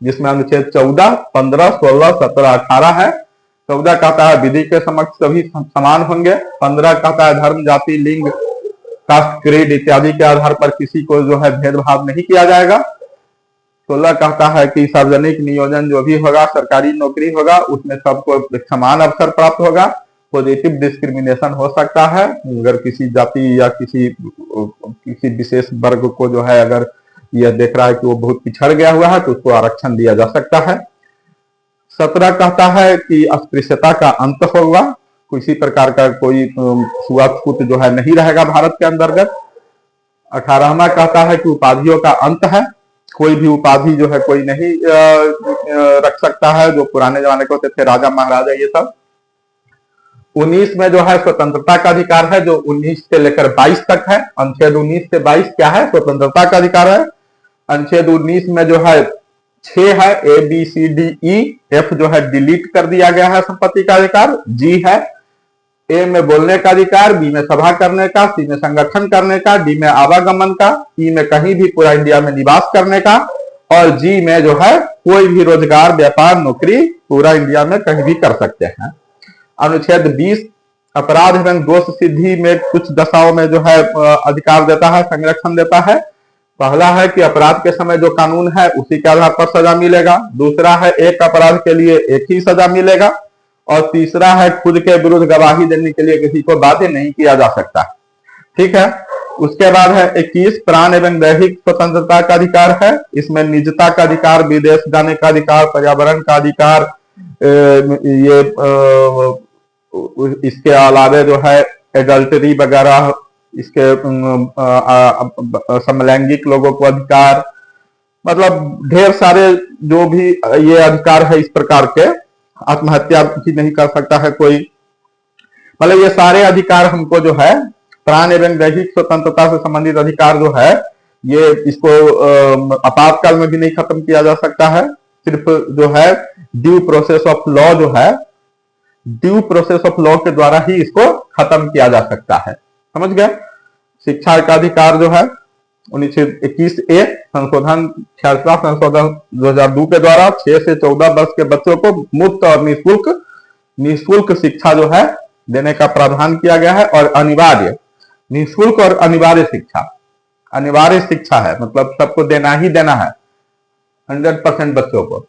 जिसमें अनुच्छेद 14, 15, 16, 17, 18 है। 14 कहता है विधि के समक्ष सभी समान होंगे। 15 कहता है धर्म, जाति, लिंग, कास्ट, क्रीड इत्यादि के आधार पर किसी को जो है भेदभाव नहीं किया जाएगा। 16 कहता है कि सार्वजनिक नियोजन जो भी होगा, सरकारी नौकरी होगा, उसमें सबको समान अवसर प्राप्त होगा। पॉजिटिव डिस्क्रिमिनेशन हो सकता है, अगर किसी जाति या किसी विशेष वर्ग को जो है अगर यह देख रहा है कि वो बहुत पिछड़ गया हुआ है तो उसको आरक्षण दिया जा सकता है। 17 कहता है कि अस्पृश्यता का अंत होगा, किसी प्रकार का कोई छुआछूत जो है नहीं रहेगा भारत के अंतर्गत। 18वां कहता है कि उपाधियों का अंत है, कोई भी उपाधि जो है कोई नहीं रख सकता है, जो पुराने जमाने के होते थे राजा महाराजा ये सब। 19 में जो है स्वतंत्रता का अधिकार है, जो 19 से लेकर 22 तक है। अनुच्छेद 19 से 22 क्या है? स्वतंत्रता का अधिकार है। अनुच्छेद 19 में जो है 6 है, ABCDEF जो है डिलीट कर दिया गया है संपत्ति का अधिकार। G है, A में बोलने का अधिकार, B में सभा करने का, C में संगठन करने का, D में आवागमन का, E में कहीं भी पूरा इंडिया में निवास करने का, और G में जो है कोई भी रोजगार, व्यापार, नौकरी पूरा इंडिया में कहीं भी कर सकते हैं। अनुच्छेद 20 अपराध एवं दोष सिद्धि में कुछ दशाओं में जो है अधिकार देता है, संरक्षण देता है। पहला है कि अपराध के समय जो कानून है उसी के आधार पर सजा मिलेगा। दूसरा है एक अपराध के लिए एक ही सजा मिलेगा। और तीसरा है खुद के विरुद्ध गवाही देने के लिए किसी को बाध्य नहीं किया जा सकता। ठीक है, उसके बाद है 21 प्राण एवं दैहिक स्वतंत्रता का अधिकार है। इसमें निजता का अधिकार, विदेश जाने का अधिकार, पर्यावरण का अधिकार, ये इसके अलावा जो है एडल्टरी वगैरह, इसके समलैंगिक लोगों को अधिकार, मतलब ढेर सारे जो भी ये अधिकार है इस प्रकार के, आत्महत्या भी नहीं कर सकता है कोई, मतलब ये सारे अधिकार हमको जो है प्राण एवं दैहिक स्वतंत्रता से संबंधित अधिकार जो है ये इसको आपातकाल में भी नहीं खत्म किया जा सकता है। सिर्फ जो है ड्यू प्रोसेस ऑफ लॉ जो है, ड्यू प्रोसेस ऑफ लॉ के द्वारा ही इसको खत्म किया जा सकता है। समझ गए? शिक्षा का अधिकार जो है 1921 संशोधन 66 संशोधन 2002 के द्वारा 6 से 14 वर्ष के बच्चों को मुफ्त और निःशुल्क शिक्षा जो है देने का प्रावधान किया गया है। और अनिवार्य, निःशुल्क और अनिवार्य शिक्षा है, मतलब सबको देना ही देना है 100% बच्चों को।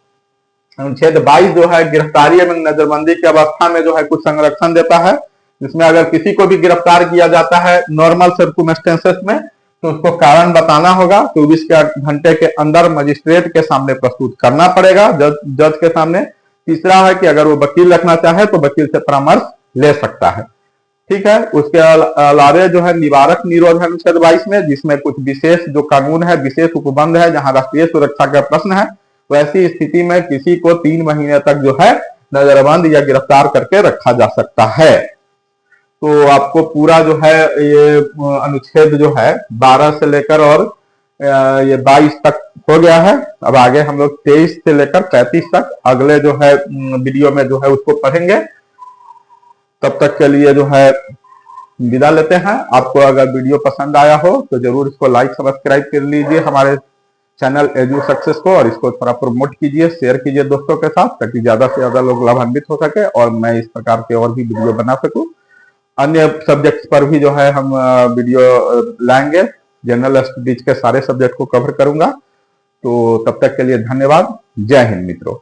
अनुच्छेद 22 जो है गिरफ्तारी एवं नजरबंदी की अवस्था में जो है कुछ संरक्षण देता है, जिसमें अगर किसी को भी गिरफ्तार किया जाता है नॉर्मल सर्कुमस्टेंसेस में तो उसको कारण बताना होगा, 24 घंटे के अंदर मजिस्ट्रेट के सामने प्रस्तुत करना पड़ेगा, जज के सामने। तीसरा है कि अगर वो वकील रखना चाहे तो वकील से परामर्श ले सकता है। ठीक है। उसके अलावा जो है निवारक निरोध है अनुच्छेद 22 में, जिसमें कुछ विशेष जो कानून है, विशेष उपबंध है, जहां राष्ट्रीय सुरक्षा का प्रश्न है, वैसी स्थिति में किसी को 3 महीने तक जो है नजरबंद या गिरफ्तार करके रखा जा सकता है। तो आपको पूरा जो है ये अनुच्छेद जो है 12 से लेकर और ये 22 तक हो गया है। अब आगे हम लोग 23 से लेकर 35 तक अगले जो है वीडियो में जो है उसको पढ़ेंगे। तब तक के लिए जो है विदा लेते हैं। आपको अगर वीडियो पसंद आया हो तो जरूर इसको लाइक सब्सक्राइब कर लीजिए हमारे चैनल एजू सक्सेस को, और इसको थोड़ा प्रमोट कीजिए, शेयर कीजिए दोस्तों के साथ, ताकि ज्यादा से ज्यादा लोग लाभान्वित हो सके और मैं इस प्रकार के और भी वीडियो बना सकूं। अन्य सब्जेक्ट्स पर भी जो है हम वीडियो लाएंगे, जनरल स्टडीज के सारे सब्जेक्ट को कवर करूंगा। तो तब तक के लिए धन्यवाद। जय हिंद मित्रों।